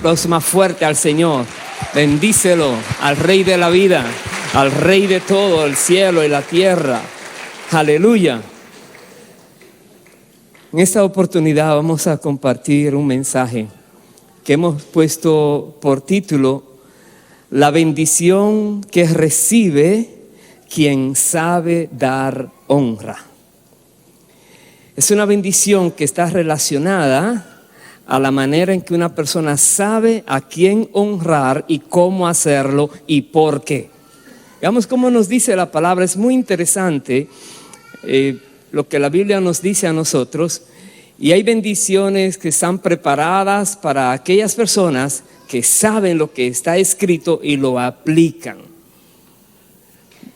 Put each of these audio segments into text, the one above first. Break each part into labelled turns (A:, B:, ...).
A: aplauso más fuerte al Señor. Bendícelo, al Rey de la vida, al Rey de todo, el cielo y la tierra. Aleluya. En esta oportunidad vamos a compartir un mensaje que hemos puesto por título: la bendición que recibe quien sabe dar honra. Es una bendición que está relacionada a la manera en que una persona sabe a quién honrar y cómo hacerlo y por qué. Veamos cómo nos dice la palabra. Es muy interesante lo que la Biblia nos dice a nosotros. Y hay bendiciones que están preparadas para aquellas personas que saben lo que está escrito y lo aplican.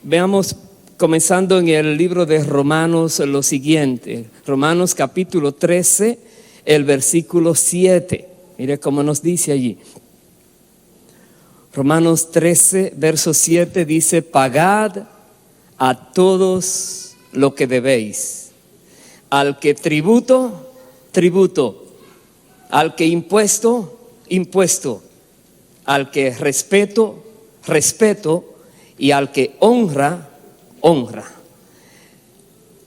A: Veamos, comenzando en el libro de Romanos, lo siguiente. Romanos capítulo 13, el versículo 7. Mire cómo nos dice allí. Romanos 13, verso 7 dice: pagad a todos lo que debéis. Al que tributo, tributo. Al que impuesto, impuesto. Al que respeto, respeto. Y al que honra, honra.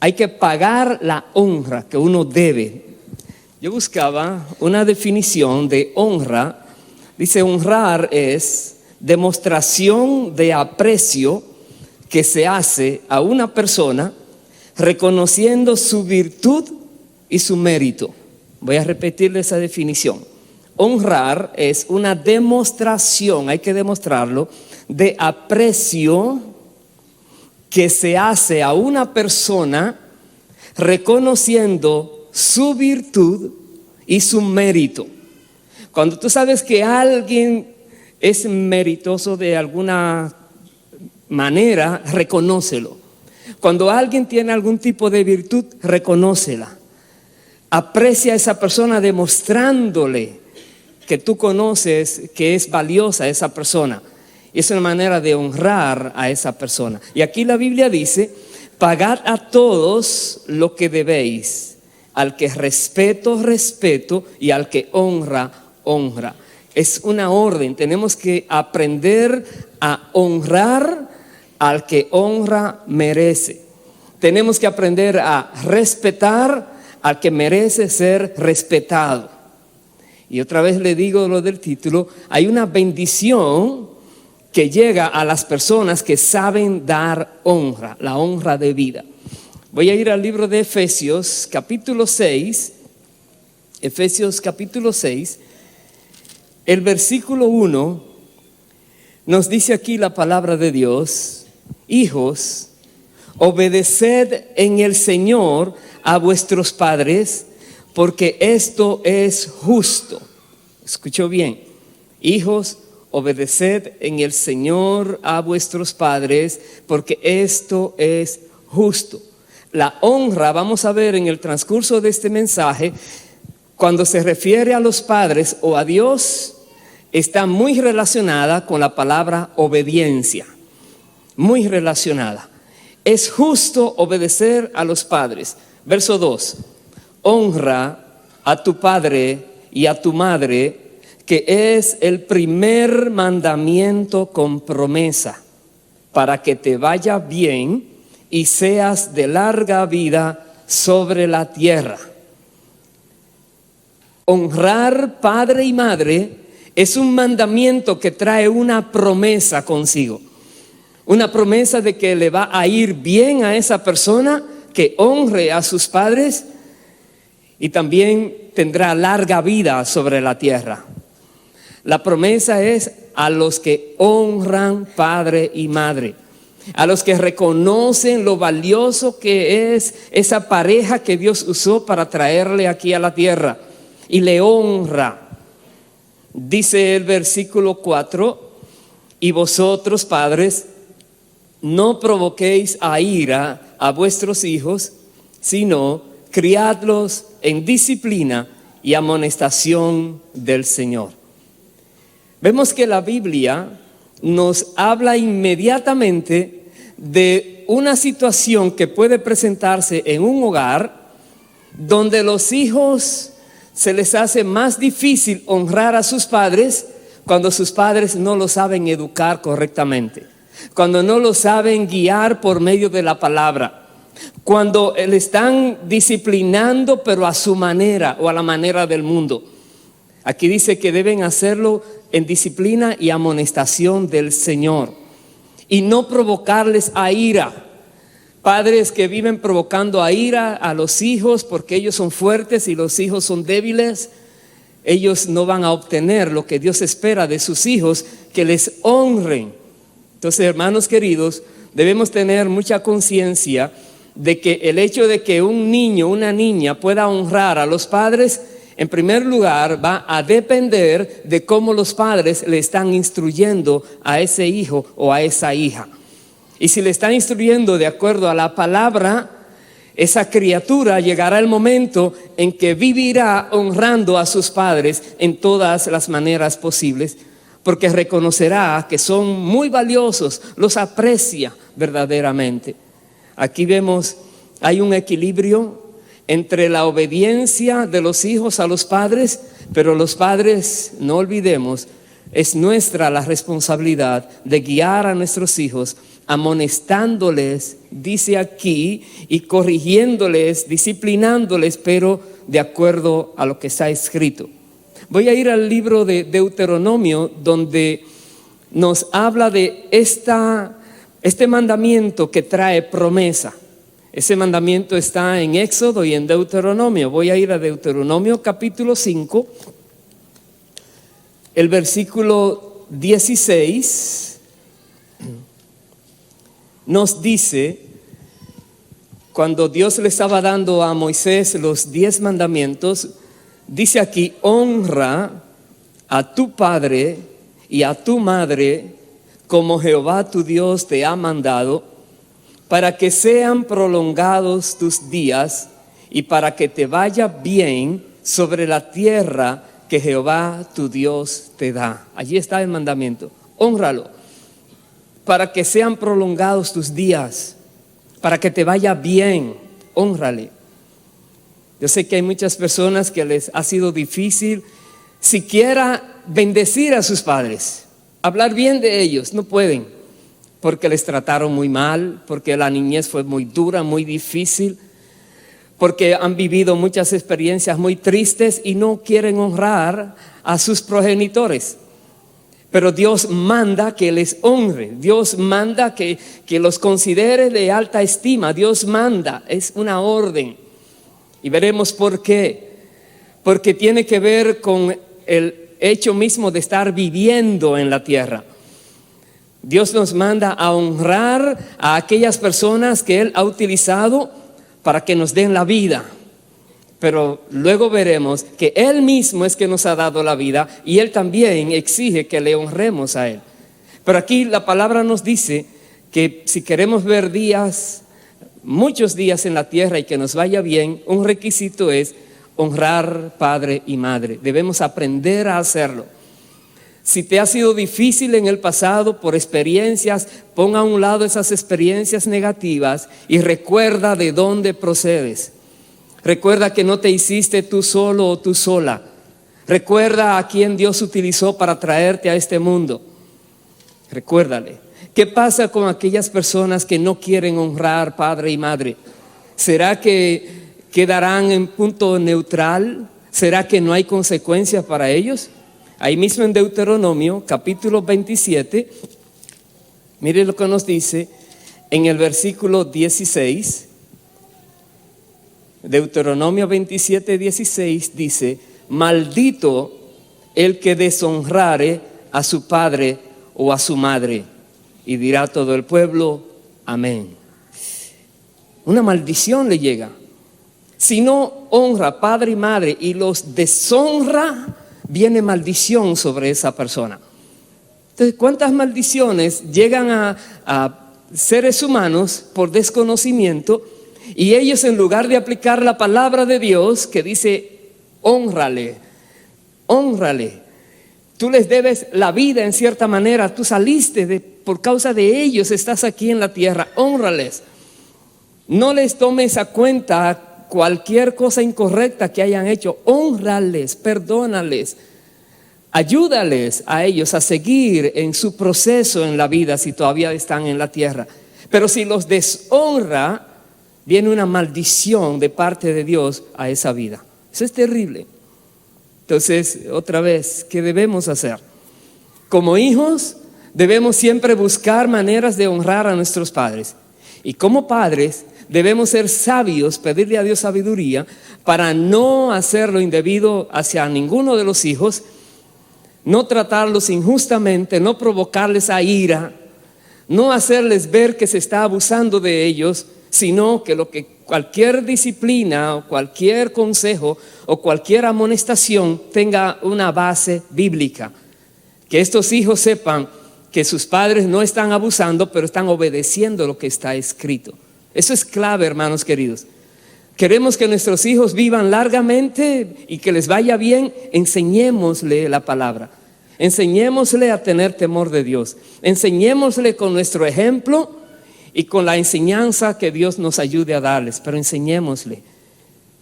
A: Hay que pagar la honra que uno debe. Yo buscaba una definición de honra. Dice: honrar es demostración de aprecio que se hace a una persona reconociendo su virtud y su mérito. Voy a repetirle esa definición. Honrar es una demostración, hay que demostrarlo, de aprecio que se hace a una persona reconociendo su virtud y su mérito. Cuando tú sabes que alguien es meritoso de alguna manera, reconócelo. Cuando alguien tiene algún tipo de virtud, reconócela. Aprecia a esa persona demostrándole que tú conoces que es valiosa esa persona. Es una manera de honrar a esa persona. Y aquí la Biblia dice: pagad a todos lo que debéis. Al que respeto, respeto, y al que honra, honra. Es una orden. Tenemos que aprender a honrar al que honra merece. Tenemos que aprender a respetar al que merece ser respetado. Y otra vez le digo lo del título: hay una bendición que llega a las personas que saben dar honra, la honra de vida. Voy a ir al libro de Efesios capítulo 6. Efesios capítulo 6, el versículo 1, nos dice aquí la palabra de Dios: hijos, obedeced en el Señor a vuestros padres, porque esto es justo. Escuchó bien. Hijos, obedeced en el Señor a vuestros padres, porque esto es justo. La honra, vamos a ver en el transcurso de este mensaje, cuando se refiere a los padres o a Dios, está muy relacionada con la palabra obediencia. Muy relacionada. Es justo obedecer a los padres. Verso 2. Honra a tu padre y a tu madre, que es el primer mandamiento con promesa, para que te vaya bien y seas de larga vida sobre la tierra. Honrar padre y madre es un mandamiento que trae una promesa consigo. Una promesa de que le va a ir bien a esa persona que honre a sus padres, y también tendrá larga vida sobre la tierra. La promesa es a los que honran padre y madre, a los que reconocen lo valioso que es esa pareja que Dios usó para traerle aquí a la tierra, y le honra. Dice el versículo 4: y vosotros, padres, no provoquéis a ira a vuestros hijos, sino criadlos en disciplina y amonestación del Señor. Vemos que la Biblia nos habla inmediatamente de una situación que puede presentarse en un hogar donde los hijos se les hace más difícil honrar a sus padres cuando sus padres no lo saben educar correctamente, cuando no lo saben guiar por medio de la palabra, cuando le están disciplinando pero a su manera o a la manera del mundo. Aquí dice que deben hacerlo en disciplina y amonestación del Señor y no provocarles a ira. Padres que viven provocando a ira a los hijos porque ellos son fuertes y los hijos son débiles, ellos no van a obtener lo que Dios espera de sus hijos, que les honren. Entonces, hermanos queridos, debemos tener mucha conciencia de que el hecho de que un niño, una niña pueda honrar a los padres, en primer lugar va a depender de cómo los padres le están instruyendo a ese hijo o a esa hija. Y si le están instruyendo de acuerdo a la palabra, esa criatura llegará el momento en que vivirá honrando a sus padres en todas las maneras posibles, porque reconocerá que son muy valiosos, los aprecia verdaderamente. Aquí vemos, hay un equilibrio entre la obediencia de los hijos a los padres, pero los padres, no olvidemos, es nuestra la responsabilidad de guiar a nuestros hijos, amonestándoles, dice aquí, y corrigiéndoles, disciplinándoles, pero de acuerdo a lo que está escrito. Voy a ir al libro de Deuteronomio, donde nos habla de este mandamiento que trae promesa. Ese mandamiento está en Éxodo y en Deuteronomio. Voy a ir a Deuteronomio capítulo 5, el versículo 16. Nos dice, cuando Dios le estaba dando a Moisés los 10 mandamientos, dice aquí: honra a tu padre y a tu madre como Jehová tu Dios te ha mandado, para que sean prolongados tus días y para que te vaya bien sobre la tierra que Jehová tu Dios te da. Allí está el mandamiento: hónralo, para que sean prolongados tus días, para que te vaya bien, hónrale. Yo sé que hay muchas personas que les ha sido difícil siquiera bendecir a sus padres, hablar bien de ellos, no pueden, porque les trataron muy mal, porque la niñez fue muy dura, muy difícil, porque han vivido muchas experiencias muy tristes y no quieren honrar a sus progenitores. Pero Dios manda que les honre, Dios manda que los considere de alta estima, Dios manda, es una orden. Y veremos por qué. Porque tiene que ver con el hecho mismo de estar viviendo en la tierra. Dios nos manda a honrar a aquellas personas que Él ha utilizado para que nos den la vida. Pero luego veremos que Él mismo es que nos ha dado la vida y Él también exige que le honremos a Él. Pero aquí la palabra nos dice que si queremos ver muchos días en la tierra y que nos vaya bien, un requisito es honrar padre y madre. Debemos aprender a hacerlo. Si te ha sido difícil en el pasado por experiencias, pon a un lado esas experiencias negativas y recuerda de dónde procedes. Recuerda que no te hiciste tú solo o tú sola. Recuerda a quién Dios utilizó para traerte a este mundo. Recuérdale. ¿Qué pasa con aquellas personas que no quieren honrar padre y madre? ¿Será que quedarán en punto neutral? ¿Será que no hay consecuencias para ellos? Ahí mismo en Deuteronomio, capítulo 27, mire lo que nos dice en el versículo 16. Deuteronomio 27, 16 dice: maldito el que deshonrare a su padre o a su madre. Y dirá todo el pueblo: amén. Una maldición le llega. Si no honra padre y madre y los deshonra, viene maldición sobre esa persona. Entonces, ¿cuántas maldiciones llegan a seres humanos por desconocimiento? Y ellos, en lugar de aplicar la palabra de Dios que dice: hónrale, hónrale. Tú les debes la vida en cierta manera. Tú saliste por causa de ellos, estás aquí en la tierra. Hónrales. No les tomes a cuenta cualquier cosa incorrecta que hayan hecho, hónrales, perdónales, ayúdales a ellos a seguir en su proceso en la vida si todavía están en la tierra. Pero si los deshonra, viene una maldición de parte de Dios a esa vida. Eso es terrible. Entonces, otra vez, ¿qué debemos hacer? Como hijos, debemos siempre buscar maneras de honrar a nuestros padres. Y como padres, debemos ser sabios, pedirle a Dios sabiduría para no hacer lo indebido hacia ninguno de los hijos, no tratarlos injustamente, no provocarles a ira, no hacerles ver que se está abusando de ellos, sino que cualquier disciplina o cualquier consejo o cualquier amonestación tenga una base bíblica. Que estos hijos sepan que sus padres no están abusando, pero están obedeciendo lo que está escrito. Eso es clave, hermanos queridos. Queremos que nuestros hijos vivan largamente y que les vaya bien. Enseñémosle la palabra. Enseñémosle a tener temor de Dios. Enseñémosle con nuestro ejemplo y con la enseñanza que Dios nos ayude a darles. Pero enseñémosle.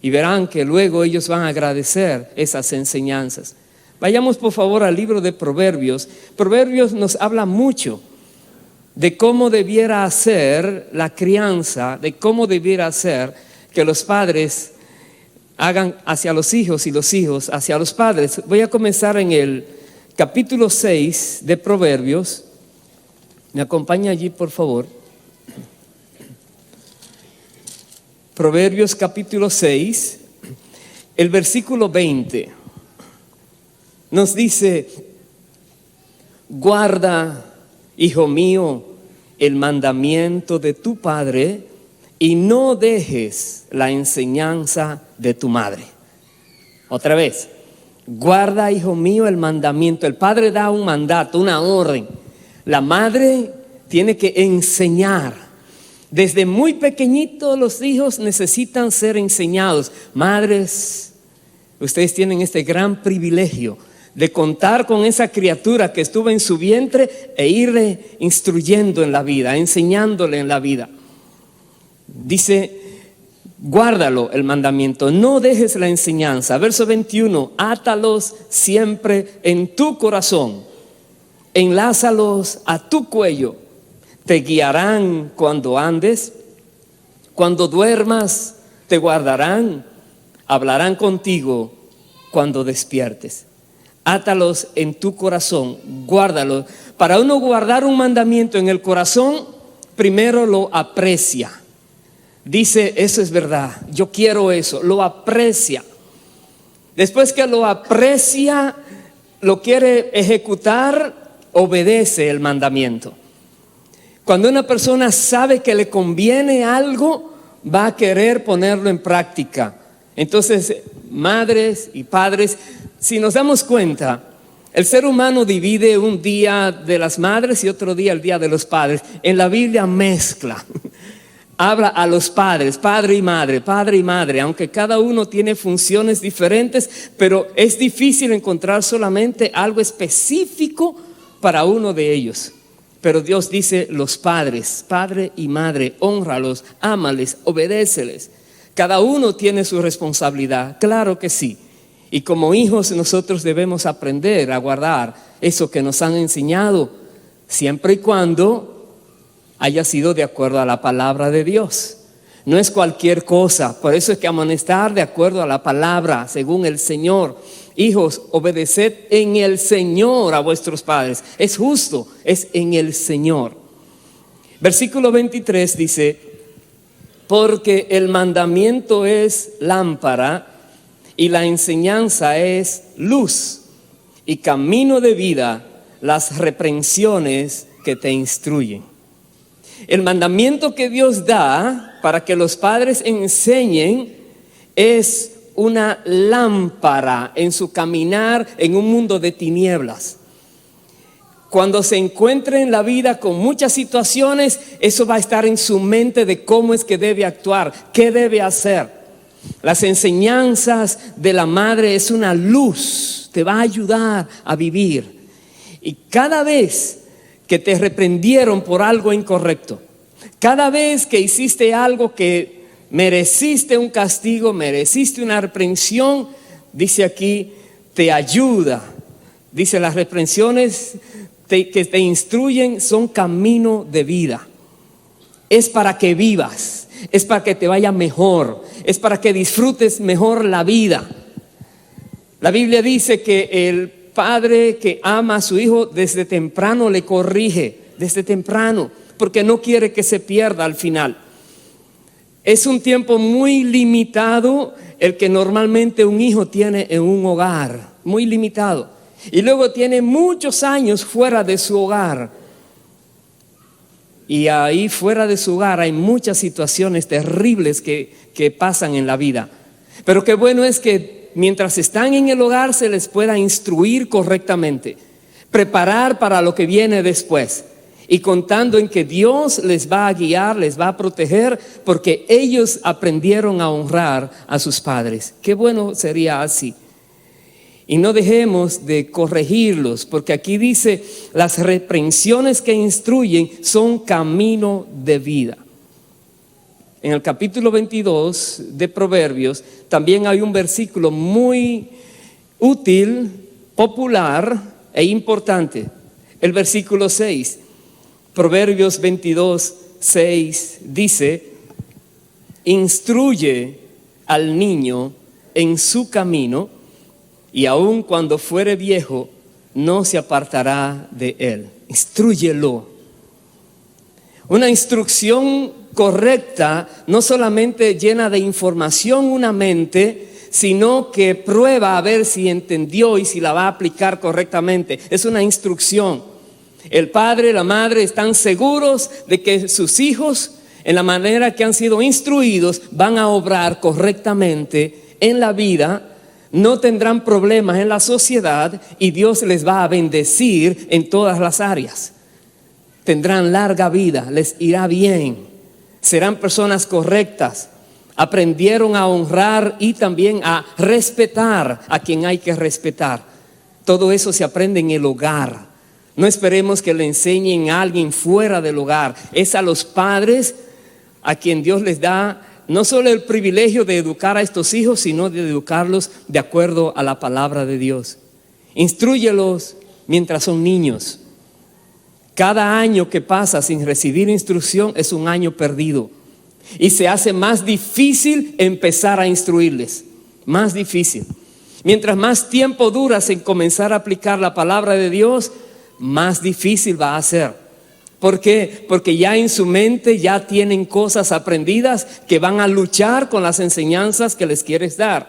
A: Y verán que luego ellos van a agradecer esas enseñanzas. Vayamos por favor al libro de Proverbios. Proverbios nos habla mucho de cómo debiera ser la crianza, de cómo debiera ser que los padres hagan hacia los hijos y los hijos hacia los padres. Voy a comenzar en el capítulo 6 de Proverbios. ¿Me acompaña allí, por favor? Proverbios capítulo 6, el versículo 20. Nos dice: guarda, hijo mío, el mandamiento de tu padre y no dejes la enseñanza de tu madre. Otra vez, guarda, hijo mío, el mandamiento. El padre da un mandato, una orden. La madre tiene que enseñar. Desde muy pequeñitos los hijos necesitan ser enseñados. Madres, ustedes tienen este gran privilegio de contar con esa criatura que estuvo en su vientre e irle instruyendo en la vida, enseñándole en la vida. Dice: guárdalo el mandamiento, no dejes la enseñanza. Verso 21, átalos siempre en tu corazón, enlázalos a tu cuello, te guiarán cuando andes, cuando duermas te guardarán, hablarán contigo cuando despiertes. Átalos en tu corazón, guárdalos. Para uno guardar un mandamiento en el corazón, primero lo aprecia. Dice: eso es verdad, yo quiero eso, lo aprecia. Después que lo aprecia, lo quiere ejecutar, obedece el mandamiento. Cuando una persona sabe que le conviene algo, va a querer ponerlo en práctica. Entonces, madres y padres, si nos damos cuenta, el ser humano divide un día de las madres y otro día el día de los padres. En la Biblia mezcla. Habla a los padres, padre y madre, aunque cada uno tiene funciones diferentes, pero es difícil encontrar solamente algo específico para uno de ellos. Pero Dios dice: los padres, padre y madre, hónralos, ámales, obedéceles. Cada uno tiene su responsabilidad, claro que sí. Y como hijos nosotros debemos aprender a guardar eso que nos han enseñado, siempre y cuando haya sido de acuerdo a la palabra de Dios. No es cualquier cosa. Por eso es que amonestar de acuerdo a la palabra, según el Señor. Hijos, obedeced en el Señor a vuestros padres. Es justo, es en el Señor. Versículo 23 dice: porque el mandamiento es lámpara y la enseñanza es luz, y camino de vida las reprensiones que te instruyen. El mandamiento que Dios da para que los padres enseñen es una lámpara en su caminar en un mundo de tinieblas. Cuando se encuentre en la vida con muchas situaciones, eso va a estar en su mente de cómo es que debe actuar, qué debe hacer. Las enseñanzas de la madre es una luz, te va a ayudar a vivir. Y cada vez que te reprendieron por algo incorrecto, cada vez que hiciste algo que mereciste un castigo, mereciste una reprensión. Dice aquí, te ayuda. Dice, las reprensiones que te instruyen son camino de vida. Es para que vivas, es para que te vaya mejor, es para que disfrutes mejor la vida. La Biblia dice que el padre que ama a su hijo desde temprano le corrige, desde temprano, porque no quiere que se pierda al final. Es un tiempo muy limitado el que normalmente un hijo tiene en un hogar, muy limitado. Y luego tiene muchos años fuera de su hogar. Y ahí fuera de su hogar hay muchas situaciones terribles que pasan en la vida. Pero qué bueno es que mientras están en el hogar se les pueda instruir correctamente, preparar para lo que viene después. Y contando en que Dios les va a guiar, les va a proteger, porque ellos aprendieron a honrar a sus padres. Qué bueno sería así. Y no dejemos de corregirlos, porque aquí dice, las reprensiones que instruyen son camino de vida. En el capítulo 22 de Proverbios también hay un versículo muy útil, popular e importante. El versículo 6. Proverbios 22, 6 dice, instruye al niño en su camino y aun cuando fuere viejo no se apartará de él. Instrúyelo. Una instrucción correcta no solamente llena de información una mente, sino que prueba a ver si entendió y si la va a aplicar correctamente. Es una instrucción. El padre, la madre están seguros de que sus hijos, en la manera que han sido instruidos, van a obrar correctamente en la vida, no tendrán problemas en la sociedad y Dios les va a bendecir en todas las áreas. Tendrán larga vida, les irá bien, serán personas correctas, aprendieron a honrar y también a respetar a quien hay que respetar. Todo eso se aprende en el hogar. No esperemos que le enseñen a alguien fuera del hogar. Es a los padres a quien Dios les da no solo el privilegio de educar a estos hijos, sino de educarlos de acuerdo a la palabra de Dios. Instrúyelos mientras son niños. Cada año que pasa sin recibir instrucción es un año perdido. Y se hace más difícil empezar a instruirles. Más difícil. Mientras más tiempo duras en comenzar a aplicar la palabra de Dios, más difícil va a ser. ¿Por qué? Porque ya en su mente ya tienen cosas aprendidas que van a luchar con las enseñanzas que les quieres dar.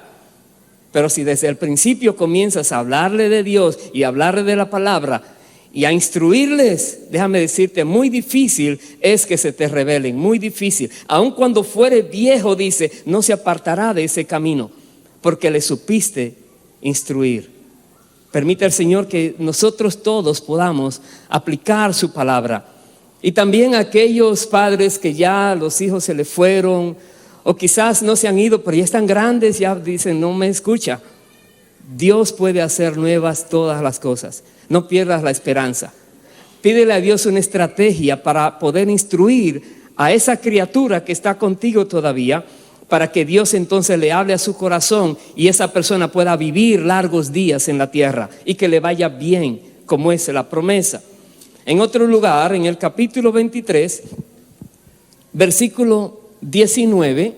A: Pero si desde el principio comienzas a hablarle de Dios y hablarle de la palabra y a instruirles, déjame decirte, muy difícil es que se te rebelen, muy difícil. Aun cuando fuere viejo, dice, no se apartará de ese camino, porque le supiste instruir. Permita el Señor que nosotros todos podamos aplicar su palabra. Y también aquellos padres que ya los hijos se les fueron, o quizás no se han ido, pero ya están grandes, ya dicen, no me escucha. Dios puede hacer nuevas todas las cosas. No pierdas la esperanza. Pídele a Dios una estrategia para poder instruir a esa criatura que está contigo todavía, para que Dios entonces le hable a su corazón y esa persona pueda vivir largos días en la tierra y que le vaya bien, como es la promesa. En otro lugar, en el capítulo 23, versículo 19,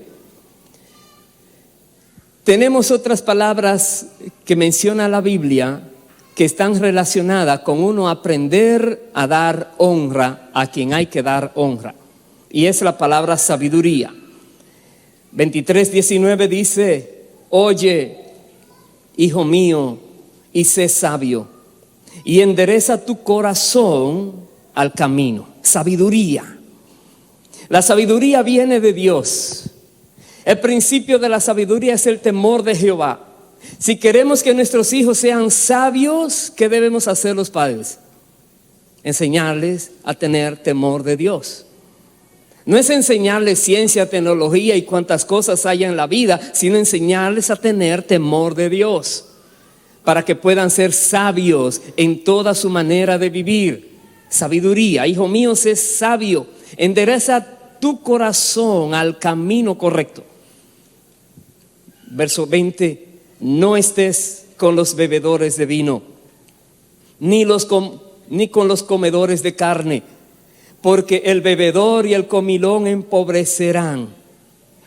A: tenemos otras palabras que menciona la Biblia que están relacionadas con uno aprender a dar honra a quien hay que dar honra. Y es la palabra sabiduría. 23:19 dice, oye, hijo mío, y sé sabio, y endereza tu corazón al camino. Sabiduría. La sabiduría viene de Dios. El principio de la sabiduría es el temor de Jehová. Si queremos que nuestros hijos sean sabios, ¿qué debemos hacer los padres? Enseñarles a tener temor de Dios. No es enseñarles ciencia, tecnología y cuantas cosas hay en la vida, sino enseñarles a tener temor de Dios, para que puedan ser sabios en toda su manera de vivir. Sabiduría, hijo mío, sé sabio, endereza tu corazón al camino correcto. Verso 20, no estés con los bebedores de vino, ni con los comedores de carne, porque el bebedor y el comilón empobrecerán,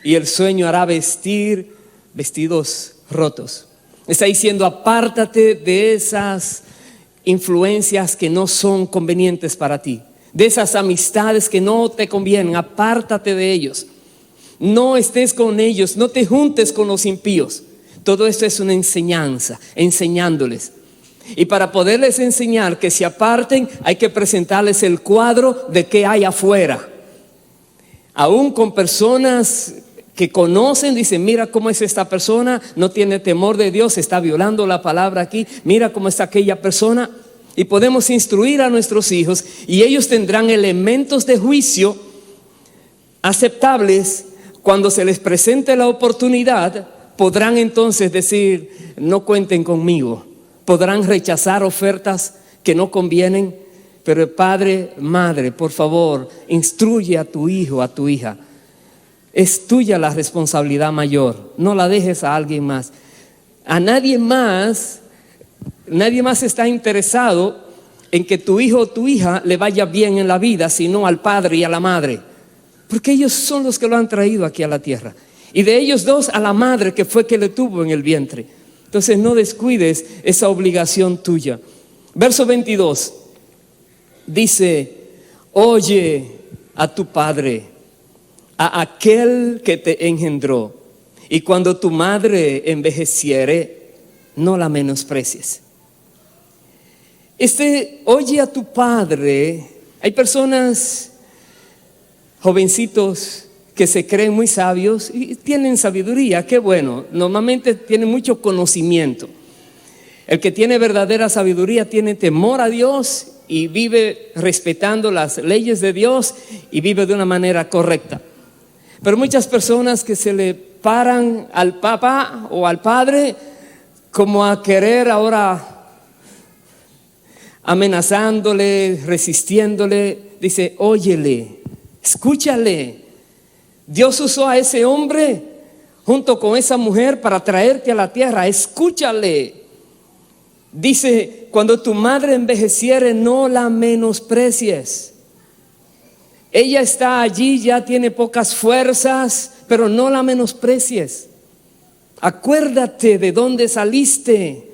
A: y el sueño hará vestir vestidos rotos. Está diciendo, apártate de esas influencias que no son convenientes para ti, de esas amistades que no te convienen, apártate de ellos. No estés con ellos, no te juntes con los impíos. Todo esto es una enseñanza, enseñándoles. Y para poderles enseñar que se aparten, hay que presentarles el cuadro de qué hay afuera. Aún con personas que conocen, dicen, mira cómo es esta persona, no tiene temor de Dios, está violando la palabra aquí, mira cómo está aquella persona. Y podemos instruir a nuestros hijos y ellos tendrán elementos de juicio aceptables. Cuando se les presente la oportunidad, podrán entonces decir, no cuenten conmigo. Podrán rechazar ofertas que no convienen, pero padre, madre, por favor, instruye a tu hijo, a tu hija. Es tuya la responsabilidad mayor, no la dejes a alguien más. A nadie más está interesado en que tu hijo o tu hija le vaya bien en la vida, sino al padre y a la madre. Porque ellos son los que lo han traído aquí a la tierra. Y de ellos dos a la madre que fue que le tuvo en el vientre. Entonces no descuides esa obligación tuya. Verso 22 dice, oye a tu padre, a aquel que te engendró. Y cuando tu madre envejeciere, no la menosprecies. Oye a tu padre. Hay personas, jovencitos, que se creen muy sabios y tienen sabiduría, qué bueno, normalmente tienen mucho conocimiento. El que tiene verdadera sabiduría tiene temor a Dios y vive respetando las leyes de Dios y vive de una manera correcta. Pero muchas personas que se le paran al papá o al padre como a querer ahora amenazándole, resistiéndole, dice, óyele, escúchale. Dios usó a ese hombre junto con esa mujer para traerte a la tierra, escúchale. Dice, cuando tu madre envejeciere, no la menosprecies. Ella está allí, ya tiene pocas fuerzas, pero no la menosprecies. Acuérdate de dónde saliste.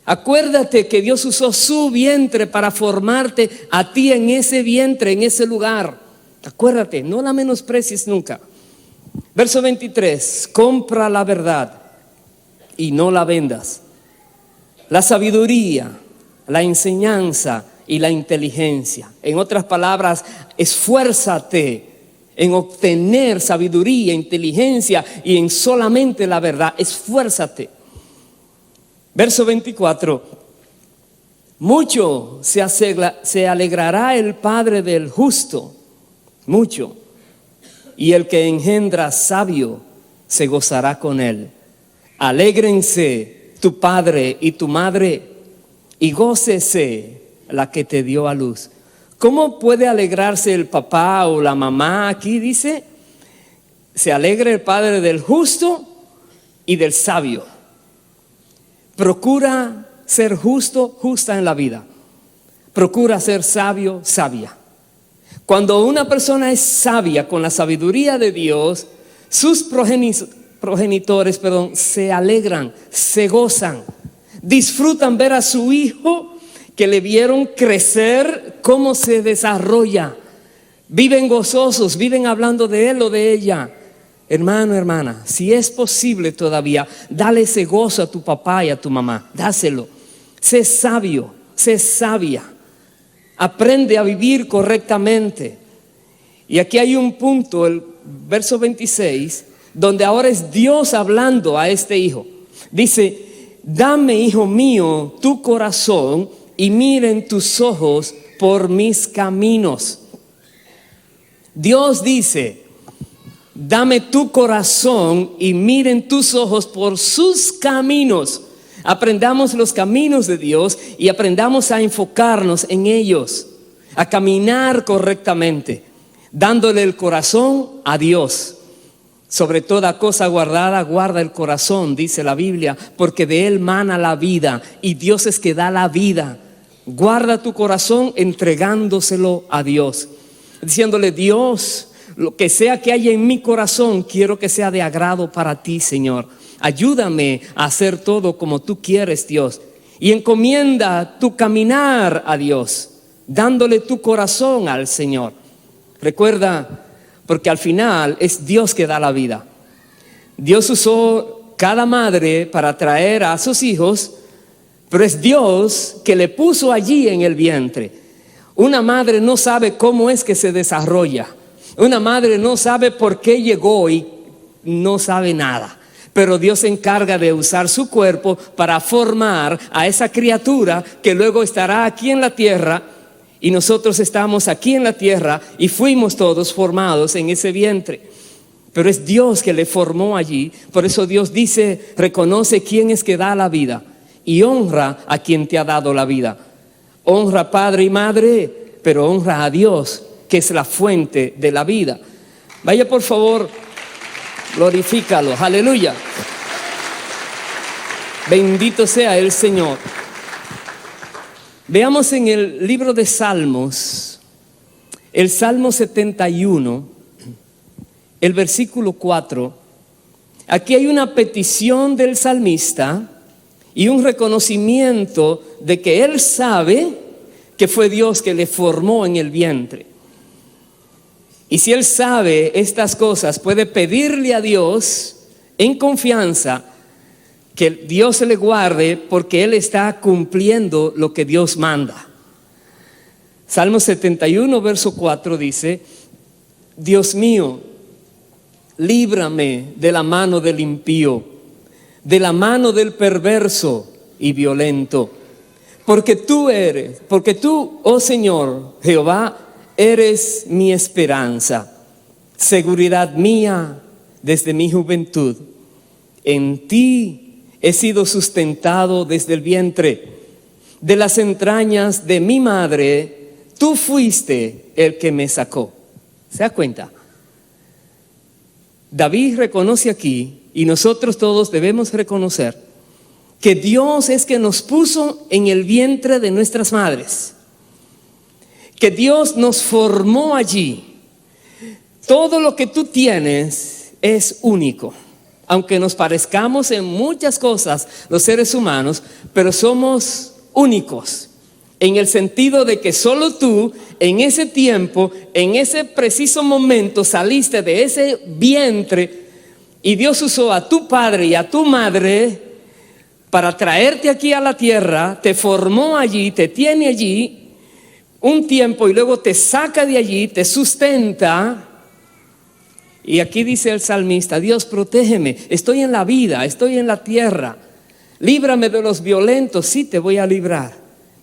A: Acuérdate que Dios usó su vientre para formarte a ti en ese vientre, en ese lugar. Acuérdate, no la menosprecies nunca. Verso 23, compra la verdad y no la vendas. La sabiduría, la enseñanza y la inteligencia. En otras palabras, esfuérzate en obtener sabiduría, inteligencia y en solamente la verdad. Esfuérzate. Verso 24, mucho se alegrará el padre del justo, mucho, y el que engendra sabio se gozará con él. Alégrense tu padre y tu madre, y gócese la que te dio a luz. ¿Cómo puede alegrarse el papá o la mamá? Aquí dice, se alegra el padre del justo y del sabio. Procura ser justo, justa en la vida. Procura ser sabio, sabia. Cuando una persona es sabia con la sabiduría de Dios, sus progenitores, se alegran, se gozan, disfrutan ver a su hijo que le vieron crecer, cómo se desarrolla. Viven gozosos, viven hablando de él o de ella. Hermano, hermana, si es posible todavía, dale ese gozo a tu papá y a tu mamá, dáselo. Sé sabio, sé sabia. Aprende a vivir correctamente. Y aquí hay un punto, el verso 26, donde ahora es Dios hablando a este hijo. Dice, dame, hijo mío, tu corazón y miren tus ojos por mis caminos. Dios dice, dame tu corazón y miren tus ojos por sus caminos. Aprendamos los caminos de Dios y aprendamos a enfocarnos en ellos, a caminar correctamente. dándole el corazón a Dios. Sobre toda cosa guardada, guarda el corazón, dice la Biblia, porque de él mana la vida y Dios es que da la vida. Guarda tu corazón entregándoselo a Dios, diciéndole: Dios, lo que sea que haya en mi corazón, quiero que sea de agrado para ti, Señor. Ayúdame a hacer todo como tú quieres, Dios. Y encomienda tu caminar a Dios, dándole tu corazón al Señor. Recuerda, porque al final es Dios que da la vida. Dios usó cada madre para traer a sus hijos, pero es Dios que le puso allí en el vientre. Una madre no sabe cómo es que se desarrolla. Una madre no sabe por qué llegó y no sabe nada. Pero Dios se encarga de usar su cuerpo para formar a esa criatura que luego estará aquí en la tierra. Y nosotros estamos aquí en la tierra y fuimos todos formados en ese vientre. Pero es Dios que le formó allí. Por eso Dios dice: reconoce quién es que da la vida y honra a quien te ha dado la vida. Honra a padre y madre, pero honra a Dios, que es la fuente de la vida. Vaya, por favor, glorifícalo. Aleluya. Bendito sea el Señor. Veamos en el libro de Salmos, el Salmo 71, el versículo 4. Aquí hay una petición del salmista y un reconocimiento de que él sabe que fue Dios que le formó en el vientre. Y si él sabe estas cosas, puede pedirle a Dios en confianza que Dios le guarde, porque él está cumpliendo lo que Dios manda. Salmo 71, verso 4 dice: Dios mío, líbrame de la mano del impío, de la mano del perverso y violento. Porque tú, oh Señor Jehová, eres mi esperanza, seguridad mía desde mi juventud. En ti he sido sustentado desde el vientre. De las entrañas de mi madre, tú fuiste el que me sacó. ¿Se da cuenta? David reconoce aquí, y nosotros todos debemos reconocer, que Dios es que nos puso en el vientre de nuestras madres. Que Dios nos formó allí. Todo lo que tú tienes es único. Aunque nos parezcamos en muchas cosas los seres humanos, pero somos únicos. En el sentido de que solo tú, en ese tiempo, en ese preciso momento, saliste de ese vientre y Dios usó a tu padre y a tu madre para traerte aquí a la tierra, te formó allí, te tiene allí un tiempo y luego te saca de allí, te sustenta. Y aquí dice el salmista: Dios, protégeme, estoy en la vida, estoy en la tierra, líbrame de los violentos. Sí, te voy a librar,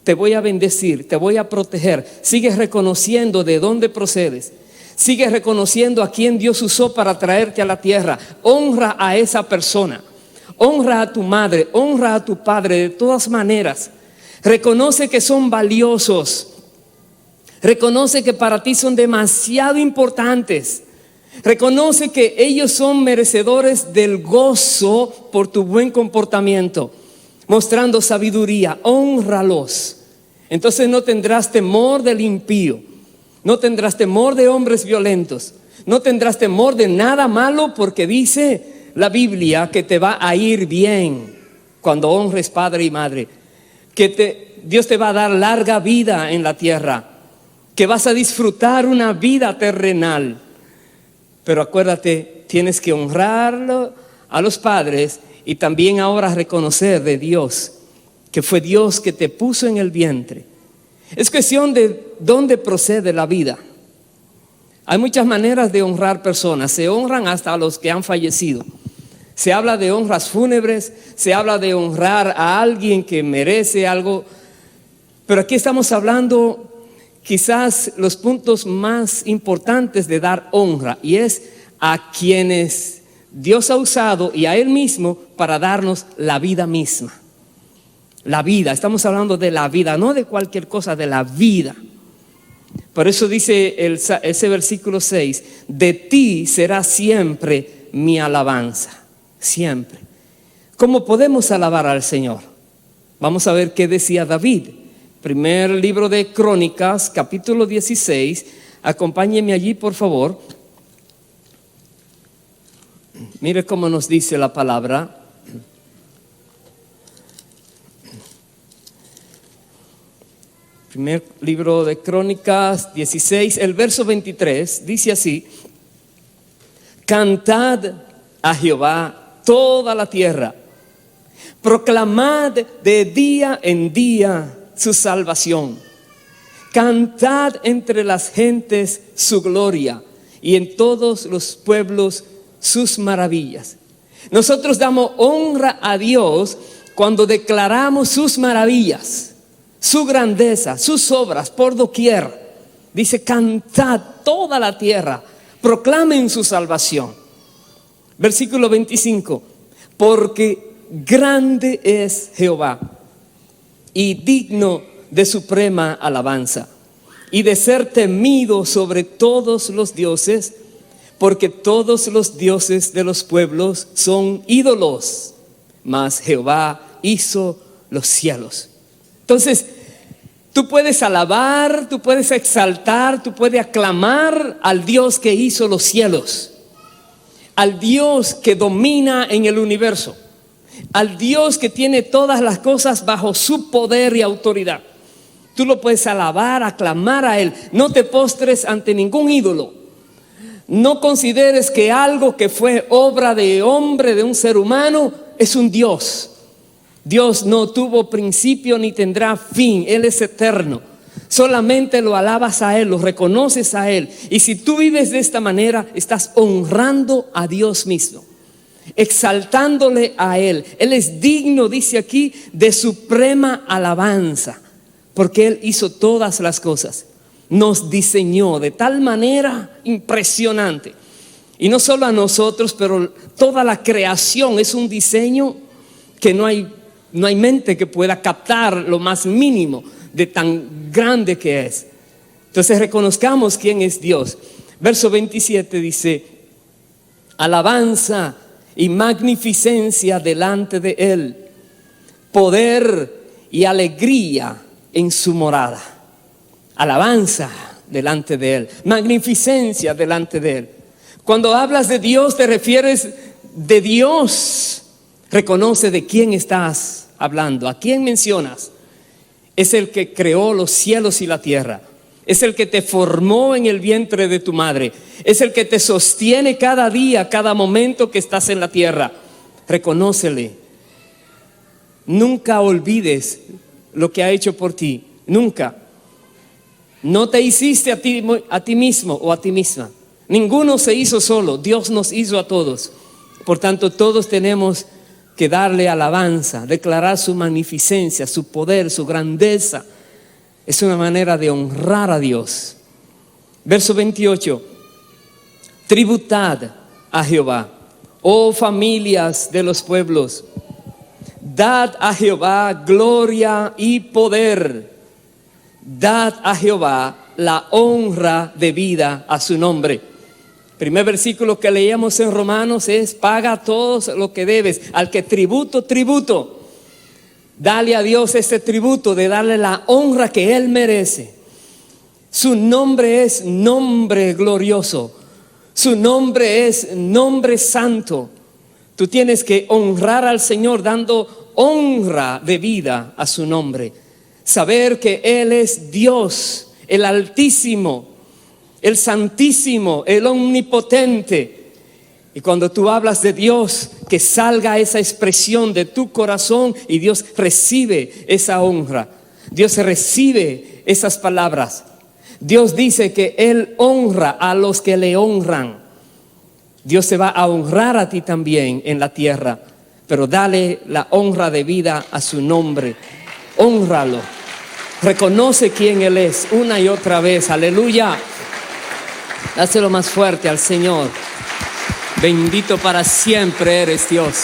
A: te voy a bendecir, te voy a proteger. Sigues reconociendo de dónde procedes, sigues reconociendo a quién Dios usó para traerte a la tierra. Honra a esa persona, honra a tu madre, honra a tu padre de todas maneras. Reconoce que son valiosos, reconoce que para ti son demasiado importantes. Reconoce que ellos son merecedores del gozo por tu buen comportamiento, mostrando sabiduría. Hónralos. Entonces no tendrás temor del impío, no tendrás temor de hombres violentos, no tendrás temor de nada malo, porque dice la Biblia que te va a ir bien cuando honres padre y madre, que Dios te va a dar larga vida en la tierra, que vas a disfrutar una vida terrenal. Pero acuérdate, tienes que honrarlo a los padres y también ahora reconocer de Dios que fue Dios que te puso en el vientre. Es cuestión de dónde procede la vida. Hay muchas maneras de honrar personas. Se honran hasta a los que han fallecido. Se habla de honras fúnebres, se habla de honrar a alguien que merece algo. Pero aquí estamos hablando quizás los puntos más importantes de dar honra, y es a quienes Dios ha usado y a Él mismo para darnos la vida misma. La vida, estamos hablando de la vida, no de cualquier cosa, de la vida. Por eso dice ese versículo 6, de ti será siempre mi alabanza, siempre. ¿Cómo podemos alabar al Señor? Vamos a ver qué decía David. Primer libro de Crónicas, capítulo 16. Acompáñenme allí, por favor. Mire cómo nos dice la palabra. Primer libro de Crónicas 16, el verso 23, dice así: cantad a Jehová toda la tierra, proclamad de día en día su salvación, cantad entre las gentes su gloria y en todos los pueblos sus maravillas. Nosotros damos honra a Dios cuando declaramos sus maravillas, su grandeza, sus obras por doquier. Dice, cantad toda la tierra, proclamen su salvación. Versículo 25, porque grande es Jehová y digno de suprema alabanza y de ser temido sobre todos los dioses, porque todos los dioses de los pueblos son ídolos, mas Jehová hizo los cielos. Entonces, tú puedes alabar, tú puedes exaltar, tú puedes aclamar al Dios que hizo los cielos, al Dios que domina en el universo, al Dios que tiene todas las cosas bajo su poder y autoridad. Tú lo puedes alabar, aclamar a Él. No te postres ante ningún ídolo. No consideres que algo que fue obra de hombre, de un ser humano, es un Dios. Dios no tuvo principio ni tendrá fin. Él es eterno. Solamente lo alabas a Él, lo reconoces a Él. Y si tú vives de esta manera, estás honrando a Dios mismo, exaltándole a Él. Él es digno, dice aquí, de suprema alabanza, porque Él hizo todas las cosas. Nos diseñó de tal manera impresionante. Y no solo a nosotros, pero toda la creación es un diseño que no hay mente que pueda captar lo más mínimo de tan grande que es. Entonces reconozcamos quién es Dios. Verso 27 dice: alabanza y magnificencia delante de Él, poder y alegría en su morada. Alabanza delante de Él, magnificencia delante de Él. Cuando hablas de Dios, te refieres de Dios. Reconoce de quién estás hablando, a quién mencionas. Es el que creó los cielos y la tierra. Es el que te formó en el vientre de tu madre. Es el que te sostiene cada día, cada momento que estás en la tierra. Reconócele. Nunca olvides lo que ha hecho por ti. Nunca. No te hiciste a ti mismo o a ti misma. Ninguno se hizo solo. Dios nos hizo a todos. Por tanto, todos tenemos que darle alabanza, declarar su magnificencia, su poder, su grandeza. Es una manera de honrar a Dios. Verso 28. Tributad a Jehová, oh familias de los pueblos. Dad a Jehová gloria y poder. Dad a Jehová la honra debida a su nombre. Primer versículo que leíamos en Romanos es: paga todo lo que debes. Al que tributo, tributo. Dale a Dios ese tributo de darle la honra que Él merece. Su nombre es nombre glorioso. Su nombre es nombre santo. Tú tienes que honrar al Señor dando honra debida a su nombre. Saber que Él es Dios, el Altísimo, el Santísimo, el Omnipotente. Y cuando tú hablas de Dios, que salga esa expresión de tu corazón y Dios recibe esa honra. Dios recibe esas palabras. Dios dice que Él honra a los que le honran. Dios se va a honrar a ti también en la tierra, pero dale la honra debida a su nombre. Hónralo. Reconoce quién Él es una y otra vez. Aleluya. Dáselo más fuerte al Señor. Bendito para siempre eres Dios.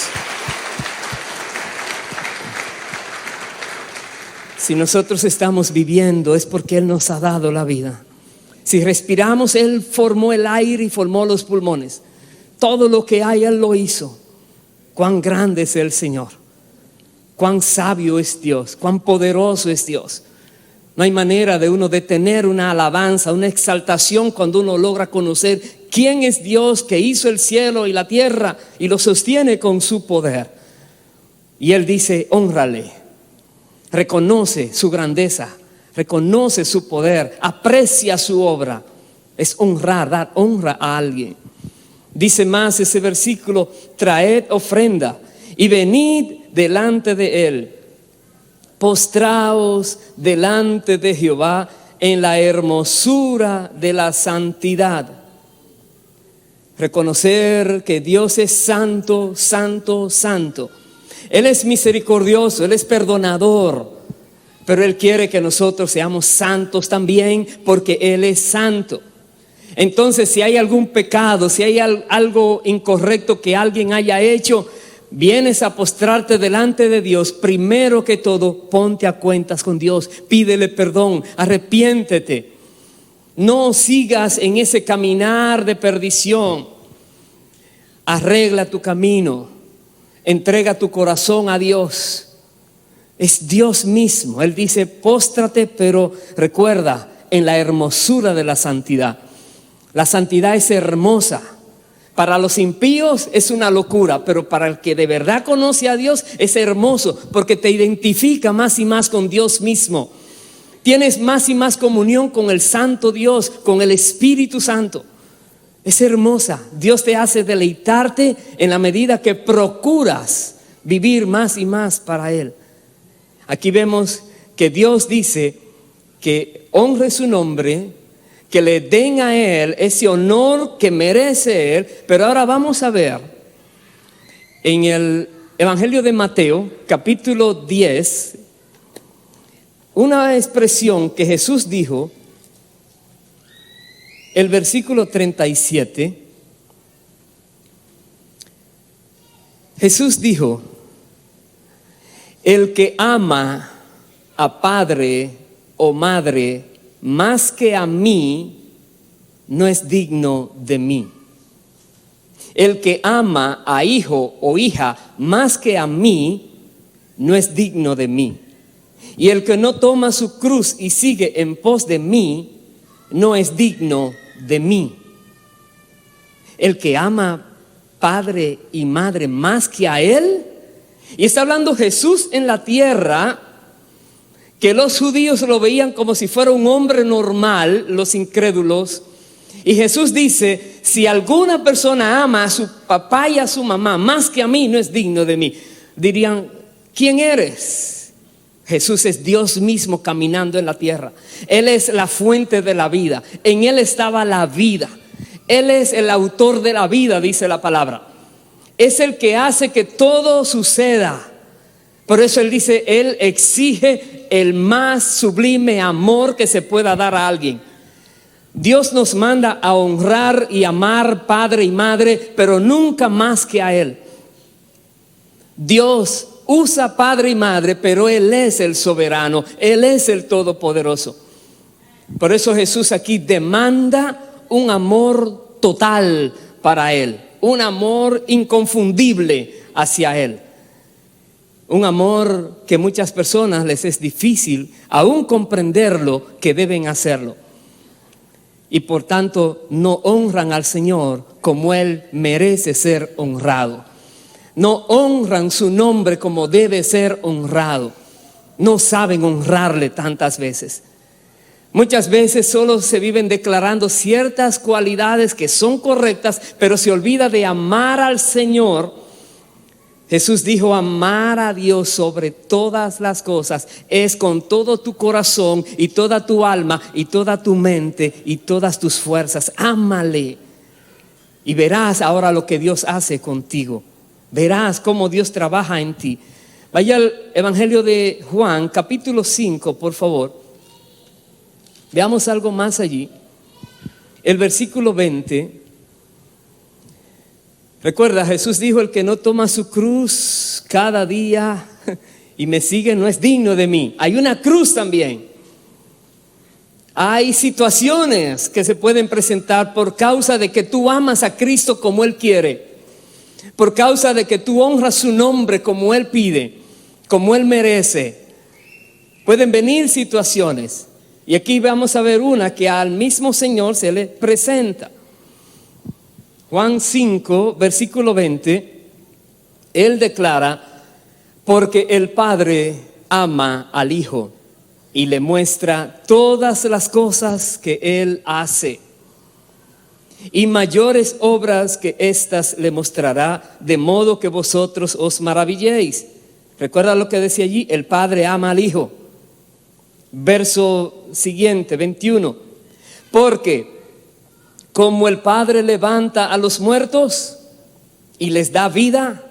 A: Si nosotros estamos viviendo es porque Él nos ha dado la vida. Si respiramos, Él formó el aire y formó los pulmones. Todo lo que hay, Él lo hizo. Cuán grande es el Señor. Cuán sabio es Dios. Cuán poderoso es Dios. No hay manera de uno detener una alabanza, una exaltación cuando uno logra conocer quién es Dios que hizo el cielo y la tierra y lo sostiene con su poder. Y Él dice, hónrale. Reconoce su grandeza. Reconoce su poder, aprecia su obra. Es honrar, dar honra a alguien. Dice más ese versículo, traed ofrenda y venid delante de Él. Postraos delante de Jehová en la hermosura de la santidad. Reconocer que Dios es santo, santo, santo. Él es misericordioso, Él es perdonador. Pero Él quiere que nosotros seamos santos también porque Él es santo. Entonces, si hay algún pecado, si hay algo incorrecto que alguien haya hecho, vienes a postrarte delante de Dios. Primero que todo, ponte a cuentas con Dios. Pídele perdón, arrepiéntete. No sigas en ese caminar de perdición. Arregla tu camino. Entrega tu corazón a Dios. Es Dios mismo. Él dice, póstrate, pero recuerda, en la hermosura de la santidad. La santidad es hermosa. Para los impíos es una locura, pero para el que de verdad conoce a Dios es hermoso, porque te identifica más y más con Dios mismo. Tienes más y más comunión con el Santo Dios, con el Espíritu Santo. Es hermosa. Dios te hace deleitarte en la medida que procuras vivir más y más para Él. Aquí vemos que Dios dice que honre su nombre, que le den a Él ese honor que merece Él. Pero ahora vamos a ver en el Evangelio de Mateo, capítulo 10, una expresión que Jesús dijo, el versículo 37. Jesús dijo, el que ama a padre o madre más que a mí, no es digno de mí. El que ama a hijo o hija más que a mí, no es digno de mí. Y el que no toma su cruz y sigue en pos de mí, no es digno de mí. El que ama padre y madre más que a Él, y está hablando Jesús en la tierra, que los judíos lo veían como si fuera un hombre normal, los incrédulos. Y Jesús dice, si alguna persona ama a su papá y a su mamá más que a mí, no es digno de mí. Dirían, ¿quién eres? Jesús es Dios mismo caminando en la tierra. Él es la fuente de la vida. En Él estaba la vida. Él es el autor de la vida, dice la palabra. Es el que hace que todo suceda. Por eso Él dice, Él exige el más sublime amor que se pueda dar a alguien. Dios nos manda a honrar y amar padre y madre, pero nunca más que a Él. Dios usa padre y madre, pero Él es el soberano, Él es el todopoderoso. Por eso Jesús aquí demanda un amor total para Él, un amor inconfundible hacia Él. Un amor que muchas personas les es difícil aún comprenderlo, que deben hacerlo. Y por tanto no honran al Señor como Él merece ser honrado. No honran su nombre como debe ser honrado. No saben honrarle tantas veces. Muchas veces solo se viven declarando ciertas cualidades que son correctas, pero se olvida de amar al Señor. Jesús dijo, amar a Dios sobre todas las cosas es con todo tu corazón y toda tu alma y toda tu mente y todas tus fuerzas. Ámale y verás ahora lo que Dios hace contigo. Verás cómo Dios trabaja en ti. Vaya al Evangelio de Juan, capítulo 5, por favor. Veamos algo más allí. El versículo 20. Recuerda, Jesús dijo, el que no toma su cruz cada día y me sigue no es digno de mí. Hay una cruz también. Hay situaciones que se pueden presentar por causa de que tú amas a Cristo como Él quiere, por causa de que tú honras su nombre como Él pide, como Él merece. Pueden venir situaciones, y aquí vamos a ver una que al mismo Señor se le presenta. Juan 5, versículo 20, Él declara: porque el Padre ama al Hijo y le muestra todas las cosas que Él hace, y mayores obras que estas le mostrará, de modo que vosotros os maravilléis. Recuerda lo que decía allí: el Padre ama al Hijo. Verso siguiente, 21. Porque como el Padre levanta a los muertos y les da vida,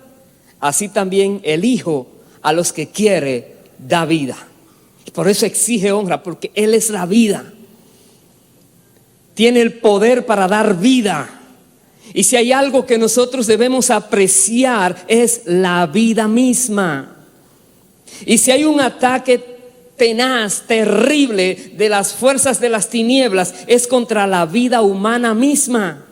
A: así también el Hijo a los que quiere da vida. Por eso exige honra, porque Él es la vida. Tiene el poder para dar vida. Y si hay algo que nosotros debemos apreciar, es la vida misma. Y si hay un ataque tenaz, terrible de las fuerzas de las tinieblas, es contra la vida humana misma,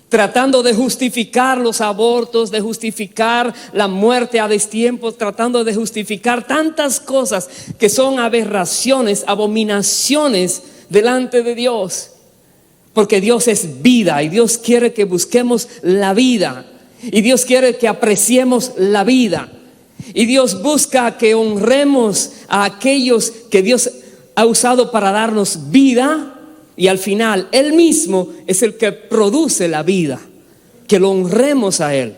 A: tratando de justificar los abortos, de justificar la muerte a destiempo, tratando de justificar tantas cosas que son aberraciones, abominaciones delante de Dios. Porque Dios es vida y Dios quiere que busquemos la vida, y Dios quiere que apreciemos la vida. Y Dios busca que honremos a aquellos que Dios ha usado para darnos vida, y al final Él mismo es el que produce la vida, que lo honremos a Él.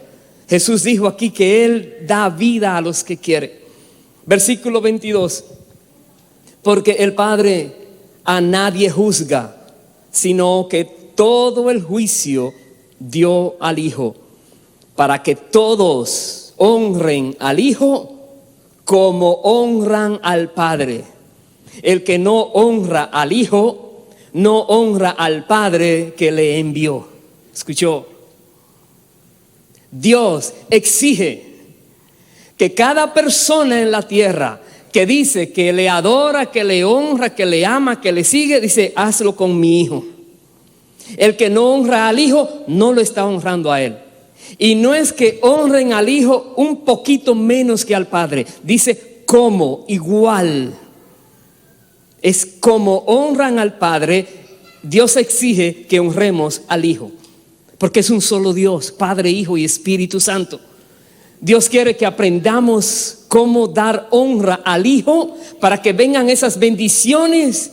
A: Jesús dijo aquí que Él da vida a los que quiere. Versículo 22. Porque el Padre a nadie juzga, sino que todo el juicio dio al Hijo, para que todos honren al Hijo como honran al Padre. El que no honra al Hijo, no honra al Padre que le envió. ¿Escuchó? Dios exige que cada persona en la tierra que dice que le adora, que le honra, que le ama, que le sigue, dice: hazlo con mi Hijo. El que no honra al Hijo, no lo está honrando a Él. Y no es que honren al Hijo un poquito menos que al Padre. Dice como, igual. Es como honran al Padre. Dios exige que honremos al Hijo, porque es un solo Dios, Padre, Hijo y Espíritu Santo. Dios quiere que aprendamos cómo dar honra al Hijo, para que vengan esas bendiciones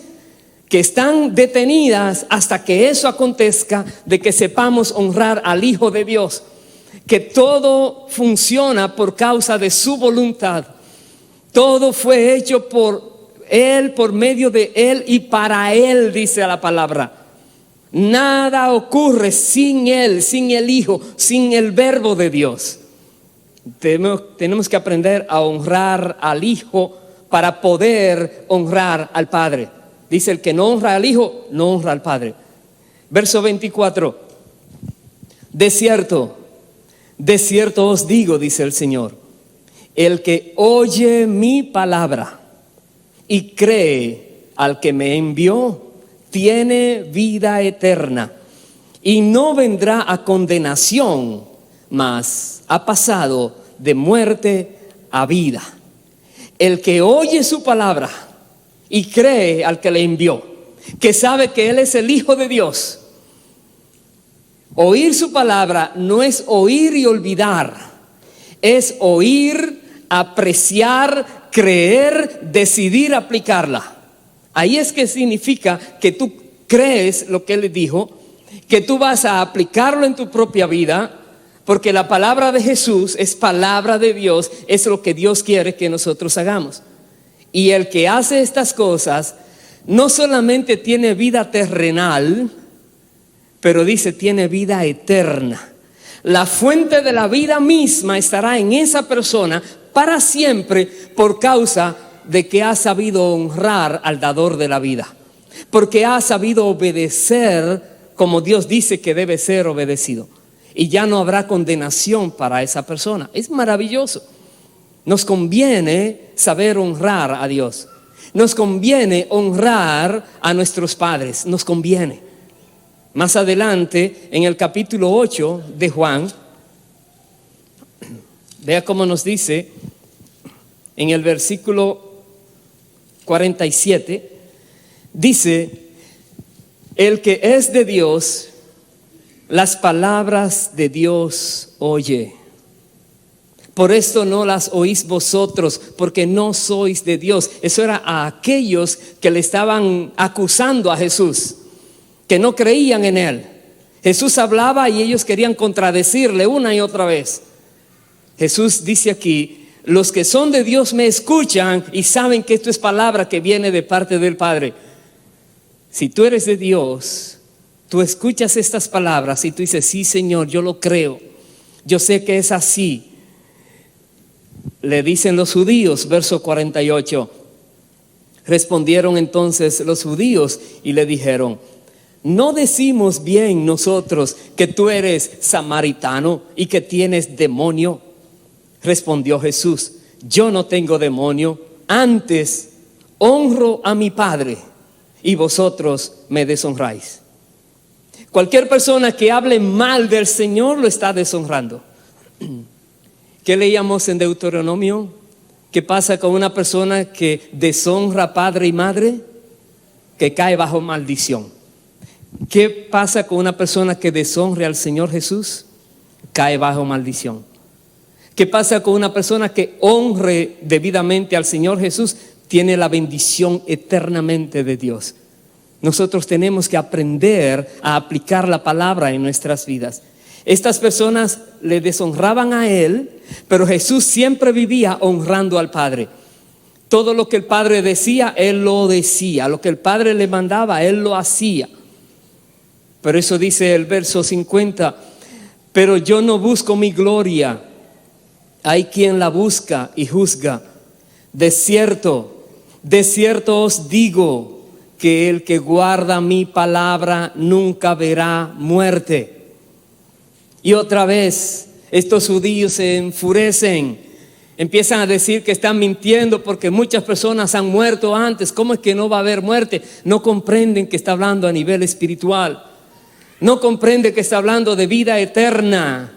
A: que están detenidas hasta que eso acontezca, de que sepamos honrar al Hijo de Dios. Que todo funciona por causa de su voluntad. Todo fue hecho por Él, por medio de Él y para Él, dice la palabra. Nada ocurre sin Él, sin el Hijo, sin el Verbo de Dios. Tenemos que aprender a honrar al Hijo para poder honrar al Padre. Dice: el que no honra al Hijo, no honra al Padre. Verso 24. De cierto os digo, dice el Señor, el que oye mi palabra y cree al que me envió, tiene vida eterna y no vendrá a condenación, mas ha pasado de muerte a vida. El que oye su palabra y cree al que le envió, que sabe que Él es el Hijo de Dios. Oír su palabra no es oír y olvidar, es oír, apreciar, creer, decidir aplicarla. Ahí es que significa que tú crees lo que Él dijo, que tú vas a aplicarlo en tu propia vida, porque la palabra de Jesús es palabra de Dios, es lo que Dios quiere que nosotros hagamos. Y el que hace estas cosas no solamente tiene vida terrenal, pero dice tiene vida eterna. La fuente de la vida misma estará en esa persona para siempre, por causa de que ha sabido honrar al dador de la vida, porque ha sabido obedecer como Dios dice que debe ser obedecido, y ya no habrá condenación para esa persona. Es maravilloso. Nos conviene saber honrar a Dios. Nos conviene honrar a nuestros padres, nos conviene. Más adelante, en el capítulo 8 de Juan, vea cómo nos dice en el versículo 47, dice: el que es de Dios, las palabras de Dios oye. Por esto no las oís vosotros, porque no sois de Dios. Eso era a aquellos que le estaban acusando a Jesús, que no creían en él. Jesús hablaba y ellos querían contradecirle una y otra vez. Jesús dice aquí: los que son de Dios me escuchan y saben que esto es palabra que viene de parte del Padre. Si tú eres de Dios, tú escuchas estas palabras y tú dices: sí, Señor, yo lo creo, yo sé que es así. Le dicen los judíos, verso 48. Respondieron entonces los judíos y le dijeron: ¿no decimos bien nosotros que tú eres samaritano y que tienes demonio? Respondió Jesús: yo no tengo demonio, antes honro a mi Padre y vosotros me deshonráis. Cualquier persona que hable mal del Señor lo está deshonrando. ¿Qué leíamos en Deuteronomio? ¿Qué pasa con una persona que deshonra a padre y madre? Que cae bajo maldición. ¿Qué pasa con una persona que deshonre al Señor Jesús? Cae bajo maldición. ¿Qué pasa con una persona que honre debidamente al Señor Jesús? Tiene la bendición eternamente de Dios. Nosotros tenemos que aprender a aplicar la palabra en nuestras vidas. Estas personas le deshonraban a él, pero Jesús siempre vivía honrando al Padre. Todo lo que el Padre decía, él lo decía. Lo que el Padre le mandaba, él lo hacía. Por eso dice el verso 50: pero yo no busco mi gloria, hay quien la busca y juzga. De cierto os digo que el que guarda mi palabra nunca verá muerte. Y otra vez estos judíos se enfurecen, empiezan a decir que están mintiendo porque muchas personas han muerto antes. ¿Cómo es que no va a haber muerte? No comprenden que está hablando a nivel espiritual, no comprenden que está hablando de vida eterna.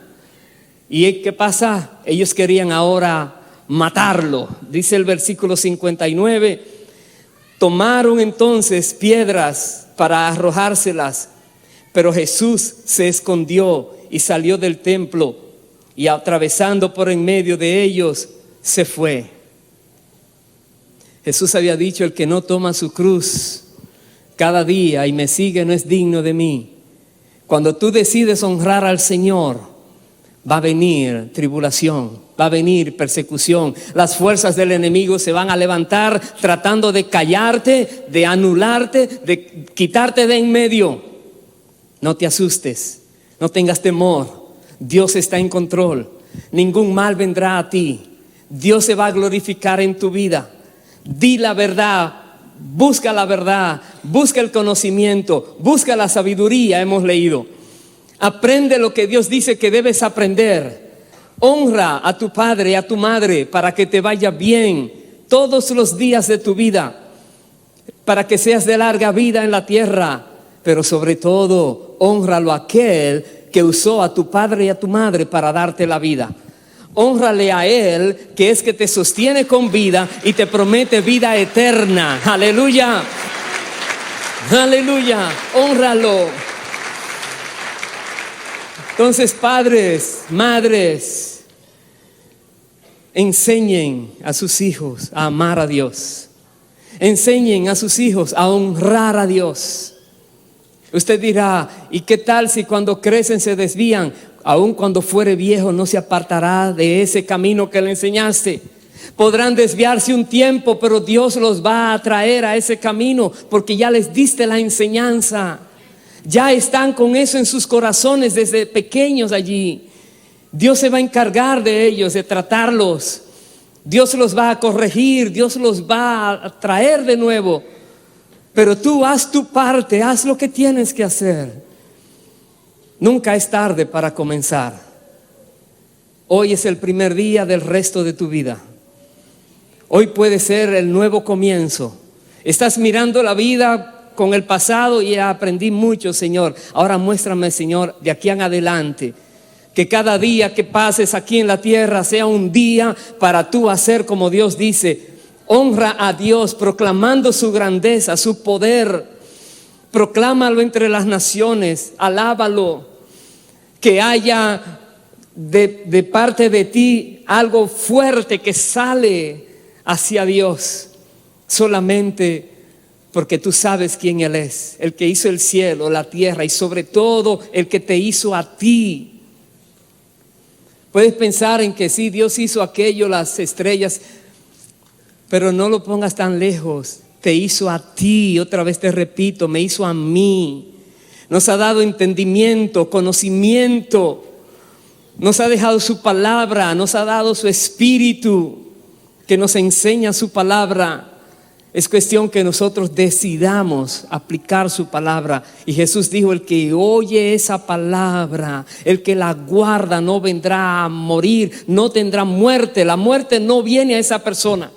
A: ¿Y qué pasa? Ellos querían ahora matarlo. Dice el versículo 59: tomaron entonces piedras para arrojárselas, pero Jesús se escondió y salió del templo, y atravesando por en medio de ellos se fue. Jesús había dicho: el que no toma su cruz cada día y me sigue no es digno de mí. Cuando tú decides honrar al Señor, va a venir tribulación, va a venir persecución. Las fuerzas del enemigo se van a levantar tratando de callarte, de anularte, de quitarte de en medio. No te asustes, no tengas temor. Dios está en control. Ningún mal vendrá a ti. Dios se va a glorificar en tu vida. Di la verdad, busca el conocimiento, busca la sabiduría. Hemos leído. Aprende lo que Dios dice que debes aprender. Honra a tu padre y a tu madre para que te vaya bien todos los días de tu vida, para que seas de larga vida en la tierra. Pero sobre todo, hónralo a aquel que usó a tu padre y a tu madre para darte la vida. Hónrale a él, que es que te sostiene con vida y te promete vida eterna. Aleluya, aleluya, hónralo. Entonces, padres, madres, enseñen a sus hijos a amar a Dios. Enseñen a sus hijos a honrar a Dios. Usted dirá: ¿y qué tal si cuando crecen se desvían? Aun cuando fuere viejo no se apartará de ese camino que le enseñaste. Podrán desviarse un tiempo, pero Dios los va a traer a ese camino porque ya les diste la enseñanza. Ya están con eso en sus corazones desde pequeños allí. Dios se va a encargar de ellos, de tratarlos. Dios los va a corregir, Dios los va a traer de nuevo. Pero tú haz tu parte, haz lo que tienes que hacer. Nunca es tarde para comenzar. Hoy es el primer día del resto de tu vida. Hoy puede ser el nuevo comienzo. Estás mirando la vida con el pasado y aprendí mucho, Señor. Ahora muéstrame, Señor, de aquí en adelante, que cada día que pases aquí en la tierra sea un día para tú hacer como Dios dice. Honra a Dios proclamando su grandeza, su poder. Proclámalo entre las naciones, alábalo. Que haya de parte de ti algo fuerte que sale hacia Dios. Solamente porque tú sabes quién Él es, el que hizo el cielo, la tierra y sobre todo el que te hizo a ti. Puedes pensar en que sí, Dios hizo aquello, las estrellas, pero no lo pongas tan lejos. Te hizo a ti, otra vez te repito, me hizo a mí. Nos ha dado entendimiento, conocimiento, nos ha dejado su palabra, nos ha dado su espíritu que nos enseña su palabra. Es cuestión que nosotros decidamos aplicar su palabra. Y Jesús dijo, el que oye esa palabra, el que la guarda no vendrá a morir, no tendrá muerte. La muerte no viene a esa persona.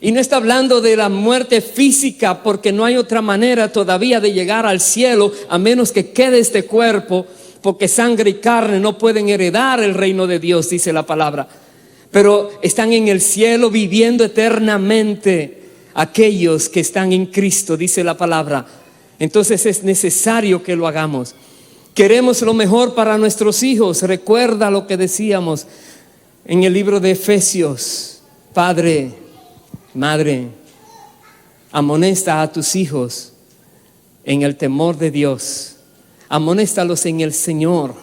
A: Y no está hablando de la muerte física, porque no hay otra manera todavía de llegar al cielo a menos que quede este cuerpo, porque sangre y carne no pueden heredar el reino de Dios, dice la palabra. Pero están en el cielo viviendo eternamente aquellos que están en Cristo, dice la palabra. Entonces es necesario que lo hagamos. Queremos lo mejor para nuestros hijos. Recuerda lo que decíamos en el libro de Efesios. Padre, madre, amonesta a tus hijos en el temor de Dios. Amonéstalos en el Señor.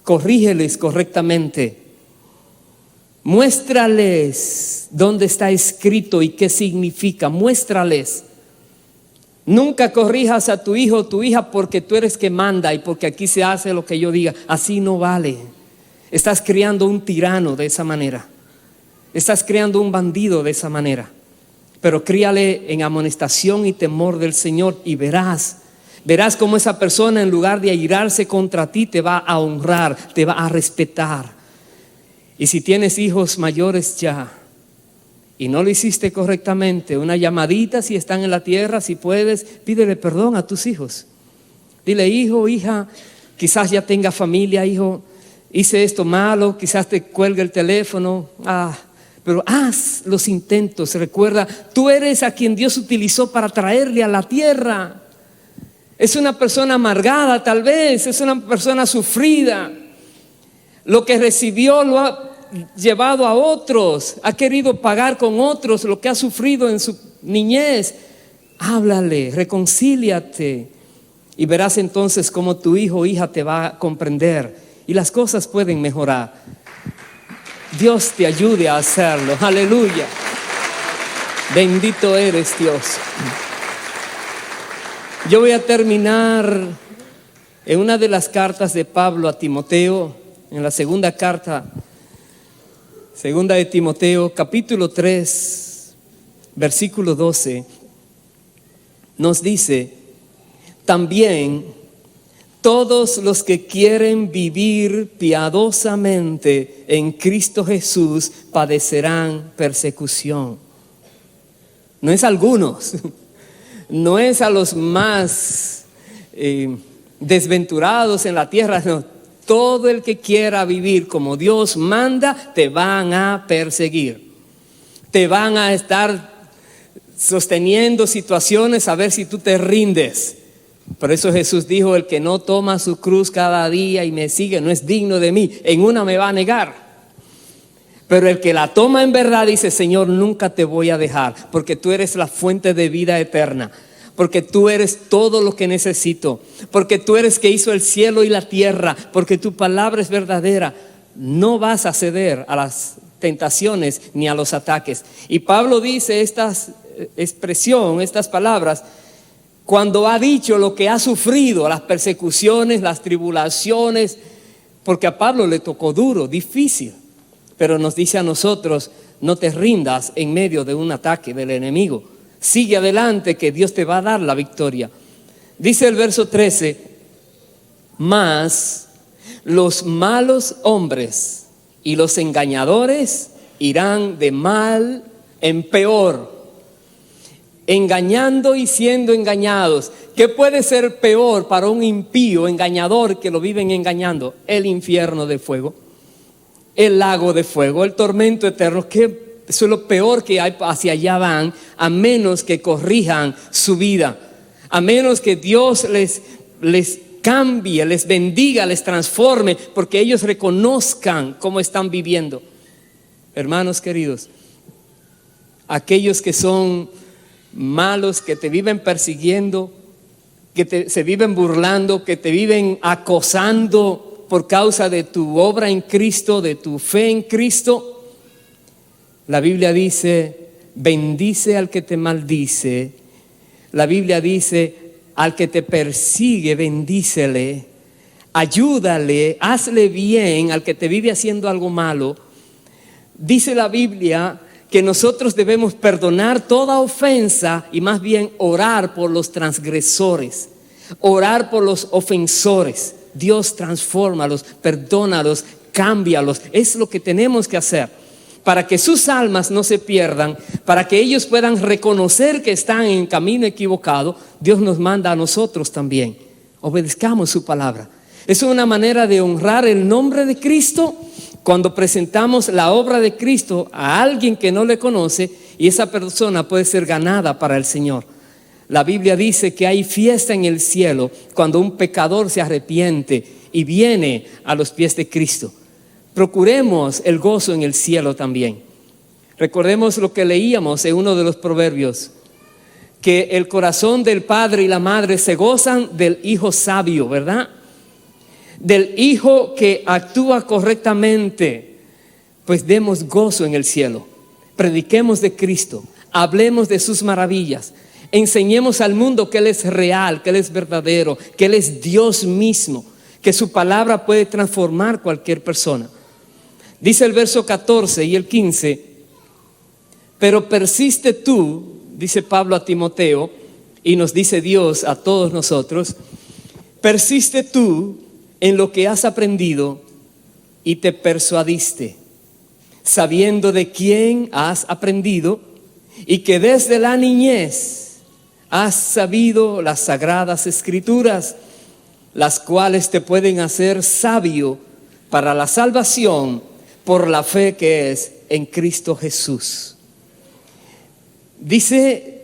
A: Corrígeles correctamente. Muéstrales dónde está escrito y qué significa. Muéstrales. Nunca corrijas a tu hijo o tu hija porque tú eres que manda y porque aquí se hace lo que yo diga. Así no vale. Estás criando un tirano de esa manera. Estás criando un bandido de esa manera. Pero críale en amonestación y temor del Señor y verás cómo esa persona en lugar de airarse contra ti te va a honrar, te va a respetar. Y si tienes hijos mayores ya y no lo hiciste correctamente, una llamadita si están en la tierra, si puedes, pídele perdón a tus hijos. Dile, hijo, hija, quizás ya tenga familia, hijo, hice esto malo, quizás te cuelgue el teléfono. Pero haz los intentos. Recuerda, tú eres a quien Dios utilizó para traerle a la tierra. Es una persona amargada tal vez, es una persona sufrida. Lo que recibió lo ha llevado a otros, ha querido pagar con otros lo que ha sufrido en su niñez. Háblale, reconcíliate y verás entonces cómo tu hijo o hija te va a comprender y las cosas pueden mejorar. Dios te ayude a hacerlo. Aleluya. Bendito eres, Dios. Yo voy a terminar en una de las cartas de Pablo a Timoteo, en la segunda carta, segunda de Timoteo, capítulo 3, versículo 12, nos dice, también todos los que quieren vivir piadosamente en Cristo Jesús padecerán persecución. No es a algunos, no es a los más desventurados en la tierra, no. Todo el que quiera vivir como Dios manda, te van a perseguir. Te van a estar sosteniendo situaciones a ver si tú te rindes. Por eso Jesús dijo, el que no toma su cruz cada día y me sigue no es digno de mí. En una me va a negar. Pero el que la toma en verdad dice, Señor, nunca te voy a dejar, porque tú eres la fuente de vida eterna. Porque tú eres todo lo que necesito, porque tú eres que hizo el cielo y la tierra, porque tu palabra es verdadera. No vas a ceder a las tentaciones ni a los ataques. Y Pablo dice esta expresión, estas palabras, cuando ha dicho lo que ha sufrido, las persecuciones, las tribulaciones, porque a Pablo le tocó duro, difícil, pero nos dice a nosotros, no te rindas en medio de un ataque del enemigo. Sigue adelante que Dios te va a dar la victoria. Dice el verso 13, mas los malos hombres y los engañadores irán de mal en peor, engañando y siendo engañados. ¿Qué puede ser peor para un impío engañador que lo viven engañando? El infierno de fuego, el lago de fuego, el tormento eterno. Que eso es lo peor que hay. Hacia allá van, a menos que corrijan su vida, a menos que Dios les cambie, les bendiga, les transforme, porque ellos reconozcan cómo están viviendo. Hermanos queridos, aquellos que son malos, que te viven persiguiendo, que se viven burlando, que te viven acosando por causa de tu obra en Cristo, de tu fe en Cristo, la Biblia dice: bendice al que te maldice. La Biblia dice: al que te persigue, bendícele, ayúdale, hazle bien al que te vive haciendo algo malo. Dice la Biblia que nosotros debemos perdonar toda ofensa y más bien orar por los transgresores, orar por los ofensores. Dios transfórmalos, perdónalos, cámbialos. Es lo que tenemos que hacer para que sus almas no se pierdan, para que ellos puedan reconocer que están en camino equivocado. Dios nos manda a nosotros también. Obedezcamos su palabra. Es una manera de honrar el nombre de Cristo cuando presentamos la obra de Cristo a alguien que no le conoce, y esa persona puede ser ganada para el Señor. La Biblia dice que hay fiesta en el cielo cuando un pecador se arrepiente y viene a los pies de Cristo. Procuremos el gozo en el cielo también. Recordemos lo que leíamos en uno de los proverbios, que el corazón del padre y la madre se gozan del hijo sabio, ¿verdad? Del hijo que actúa correctamente. Pues demos gozo en el cielo. Prediquemos de Cristo, hablemos de sus maravillas, enseñemos al mundo que Él es real, que Él es verdadero, que Él es Dios mismo, que su palabra puede transformar cualquier persona. Dice el verso 14 y el 15: pero persiste tú, dice Pablo a Timoteo, y nos dice Dios a todos nosotros, persiste tú en lo que has aprendido y te persuadiste, sabiendo de quién has aprendido y que desde la niñez has sabido las sagradas escrituras, las cuales te pueden hacer sabio para la salvación por la fe que es en Cristo Jesús. Dice: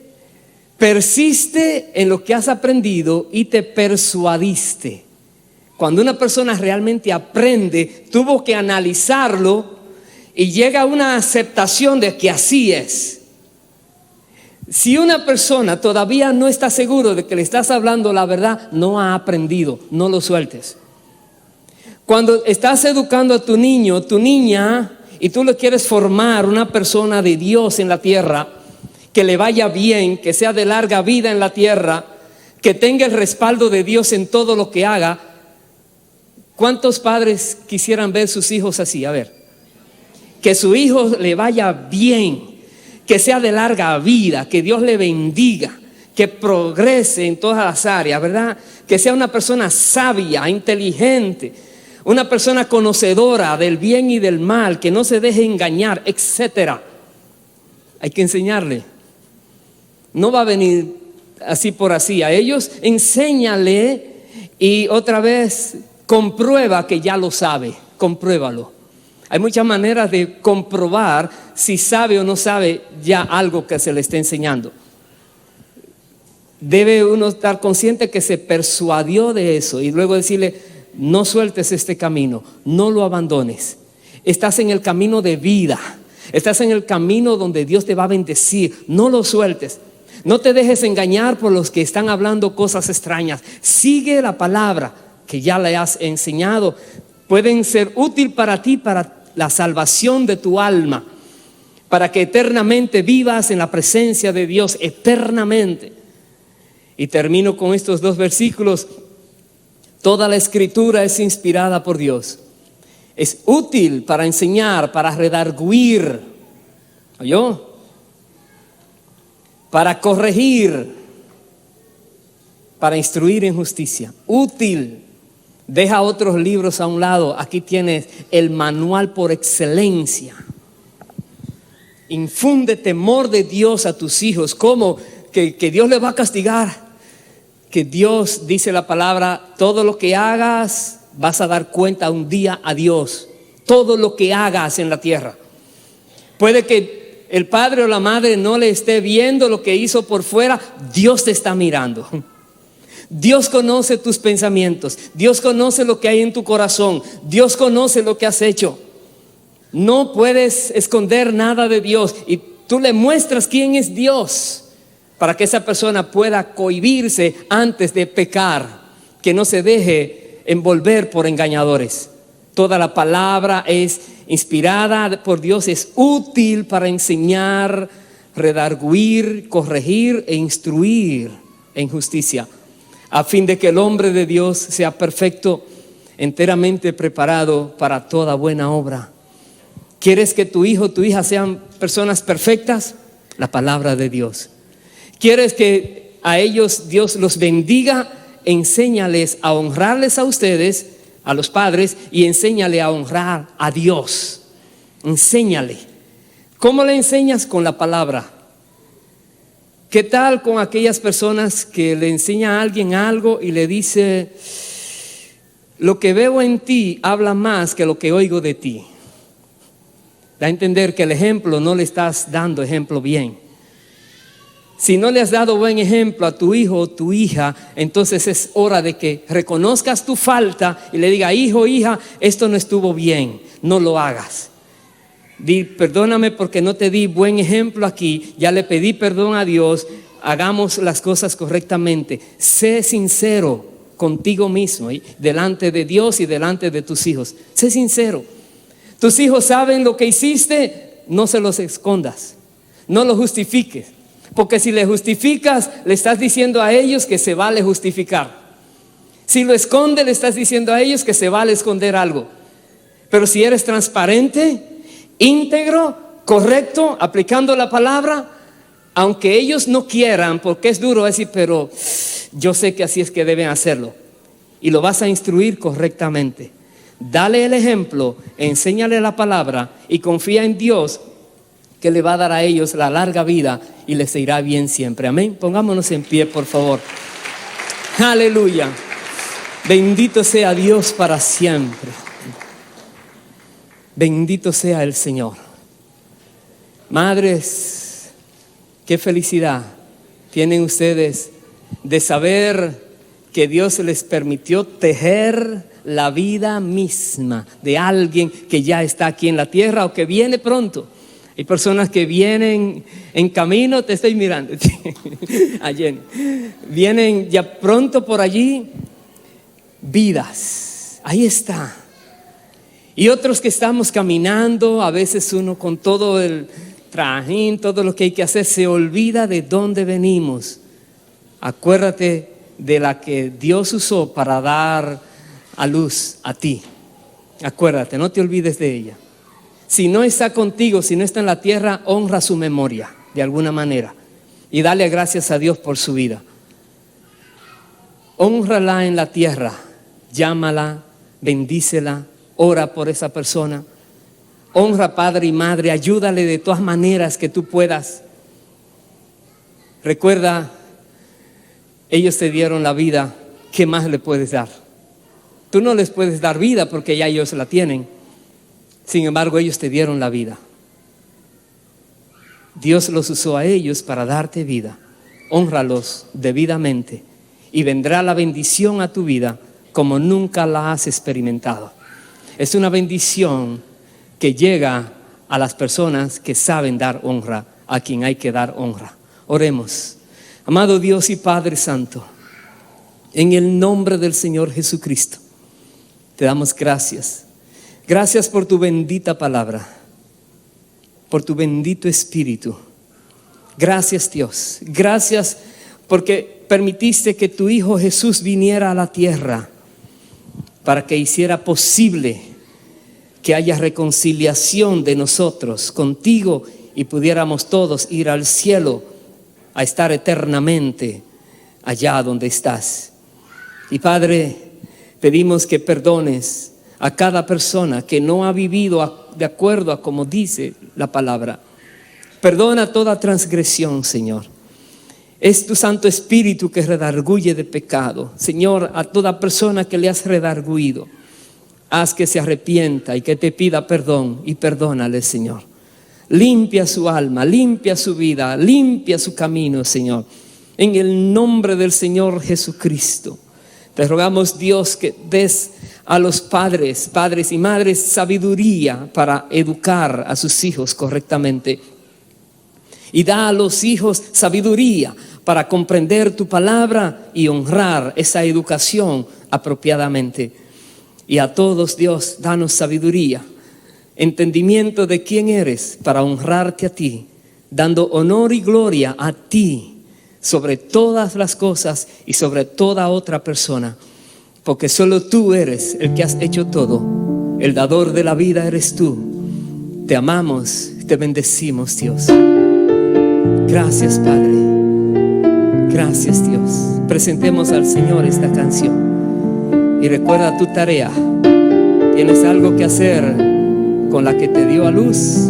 A: persiste en lo que has aprendido y te persuadiste. Cuando una persona realmente aprende, tuvo que analizarlo y llega a una aceptación de que así es. Si una persona todavía no está seguro de que le estás hablando la verdad, no ha aprendido, no lo sueltes. Cuando estás educando a tu niño, tu niña, y tú le quieres formar una persona de Dios en la tierra, que le vaya bien, que sea de larga vida en la tierra, que tenga el respaldo de Dios en todo lo que haga, ¿cuántos padres quisieran ver sus hijos así? A ver, que su hijo le vaya bien, que sea de larga vida, que Dios le bendiga, que progrese en todas las áreas, ¿verdad? Que sea una persona sabia, inteligente, una persona conocedora del bien y del mal, que no se deje engañar, etcétera. Hay que enseñarle. No va a venir así por así. A ellos enséñale y otra vez comprueba que ya lo sabe. Compruébalo. Hay muchas maneras de comprobar si sabe o no sabe ya algo que se le está enseñando. Debe uno estar consciente que se persuadió de eso y luego decirle: no sueltes este camino, no lo abandones. Estás en el camino de vida, estás en el camino donde Dios te va a bendecir, no lo sueltes. No te dejes engañar por los que están hablando cosas extrañas. Sigue la palabra que ya le has enseñado. Pueden ser útil para ti, para la salvación de tu alma, para que eternamente vivas en la presencia de Dios, eternamente. Y termino con estos dos versículos. Toda la escritura es inspirada por Dios. Es útil para enseñar, para redarguir, ¿oyó? Para corregir, para instruir en justicia. Útil. Deja otros libros a un lado. Aquí tienes el manual por excelencia. Infunde temor de Dios a tus hijos. ¿Cómo? que Dios le va a castigar. Que Dios, dice la palabra, todo lo que hagas vas a dar cuenta un día a Dios. Todo lo que hagas en la tierra. Puede que el padre o la madre no le esté viendo lo que hizo por fuera. Dios te está mirando. Dios conoce tus pensamientos. Dios conoce lo que hay en tu corazón. Dios conoce lo que has hecho. No puedes esconder nada de Dios. Y tú le muestras quién es Dios, para que esa persona pueda cohibirse antes de pecar, que no se deje envolver por engañadores. Toda la palabra es inspirada por Dios, es útil para enseñar, redarguir, corregir e instruir en justicia, a fin de que el hombre de Dios sea perfecto, enteramente preparado para toda buena obra. ¿Quieres que tu hijo o tu hija sean personas perfectas? La palabra de Dios. ¿Quieres que a ellos Dios los bendiga? Enséñales a honrarles a ustedes, a los padres, y enséñale a honrar a Dios. Enséñale. ¿Cómo le enseñas? Con la palabra. ¿Qué tal con aquellas personas que le enseña a alguien algo y le dice: lo que veo en ti habla más que lo que oigo de ti? Da a entender que el ejemplo no le estás dando ejemplo bien. Si no le has dado buen ejemplo a tu hijo o tu hija, entonces es hora de que reconozcas tu falta y le diga: hijo, hija, esto no estuvo bien, no lo hagas. Di: perdóname porque no te di buen ejemplo aquí, ya le pedí perdón a Dios, hagamos las cosas correctamente. Sé sincero contigo mismo, delante de Dios y delante de tus hijos. Sé sincero. Tus hijos saben lo que hiciste, no se los escondas, no lo justifiques. Porque si le justificas, le estás diciendo a ellos que se vale justificar. Si lo esconde, le estás diciendo a ellos que se vale esconder algo. Pero si eres transparente, íntegro, correcto, aplicando la palabra, aunque ellos no quieran, porque es duro decir, pero yo sé que así es que deben hacerlo. Y lo vas a instruir correctamente. Dale el ejemplo, enséñale la palabra y confía en Dios, que le va a dar a ellos la larga vida y les irá bien siempre. Amén. Pongámonos en pie, por favor. Aleluya. Bendito sea Dios para siempre. Bendito sea el Señor. Madres, qué felicidad tienen ustedes de saber que Dios les permitió tejer la vida misma de alguien que ya está aquí en la tierra o que viene pronto. Hay personas que vienen en camino, te estoy mirando, Jenny. Vienen ya pronto por allí, vidas, ahí está. Y otros que estamos caminando, a veces uno con todo el trajín, todo lo que hay que hacer, se olvida de dónde venimos. Acuérdate de la que Dios usó para dar a luz a ti. Acuérdate, no te olvides de ella. Si no está contigo, si no está en la tierra, honra su memoria de alguna manera y dale gracias a Dios por su vida. Hónrala en la tierra, llámala, bendícela, ora por esa persona. Honra padre y madre, ayúdale de todas maneras que tú puedas. Recuerda, ellos te dieron la vida, ¿qué más le puedes dar? Tú no les puedes dar vida porque ya ellos la tienen. Sin embargo, ellos te dieron la vida. Dios los usó a ellos para darte vida. Hónralos debidamente y vendrá la bendición a tu vida como nunca la has experimentado. Es una bendición que llega a las personas que saben dar honra a quien hay que dar honra. Oremos. Amado Dios y Padre Santo, en el nombre del Señor Jesucristo, te damos gracias. Gracias por tu bendita palabra, por tu bendito Espíritu. Gracias, Dios. Gracias porque permitiste que tu Hijo Jesús viniera a la tierra para que hiciera posible que haya reconciliación de nosotros contigo y pudiéramos todos ir al cielo a estar eternamente allá donde estás. Y Padre, pedimos que perdones a cada persona que no ha vivido de acuerdo a como dice la palabra. Perdona toda transgresión, Señor. Es tu Santo Espíritu que redarguye de pecado. Señor, a toda persona que le has redarguido, haz que se arrepienta y que te pida perdón y perdónale, Señor. Limpia su alma, limpia su vida, limpia su camino, Señor. En el nombre del Señor Jesucristo, te rogamos, Dios, que des a los padres y madres sabiduría para educar a sus hijos correctamente. Y da a los hijos sabiduría para comprender tu palabra y honrar esa educación apropiadamente. Y a todos, Dios, danos sabiduría, entendimiento de quién eres para honrarte a ti, dando honor y gloria a ti sobre todas las cosas y sobre toda otra persona, porque solo tú eres el que has hecho todo. El dador de la vida eres tú. Te amamos, te bendecimos, Dios. Gracias, Padre. Gracias, Dios. Presentemos al Señor esta canción y recuerda tu tarea. Tienes algo que hacer con la que te dio a luz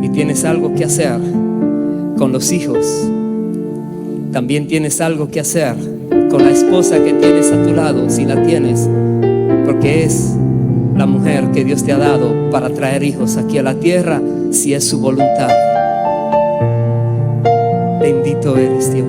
A: y tienes algo que hacer con los hijos. También tienes algo que hacer con la esposa que tienes a tu lado, si la tienes, porque es la mujer que Dios te ha dado para traer hijos aquí a la tierra, si es su voluntad. Bendito eres, Dios.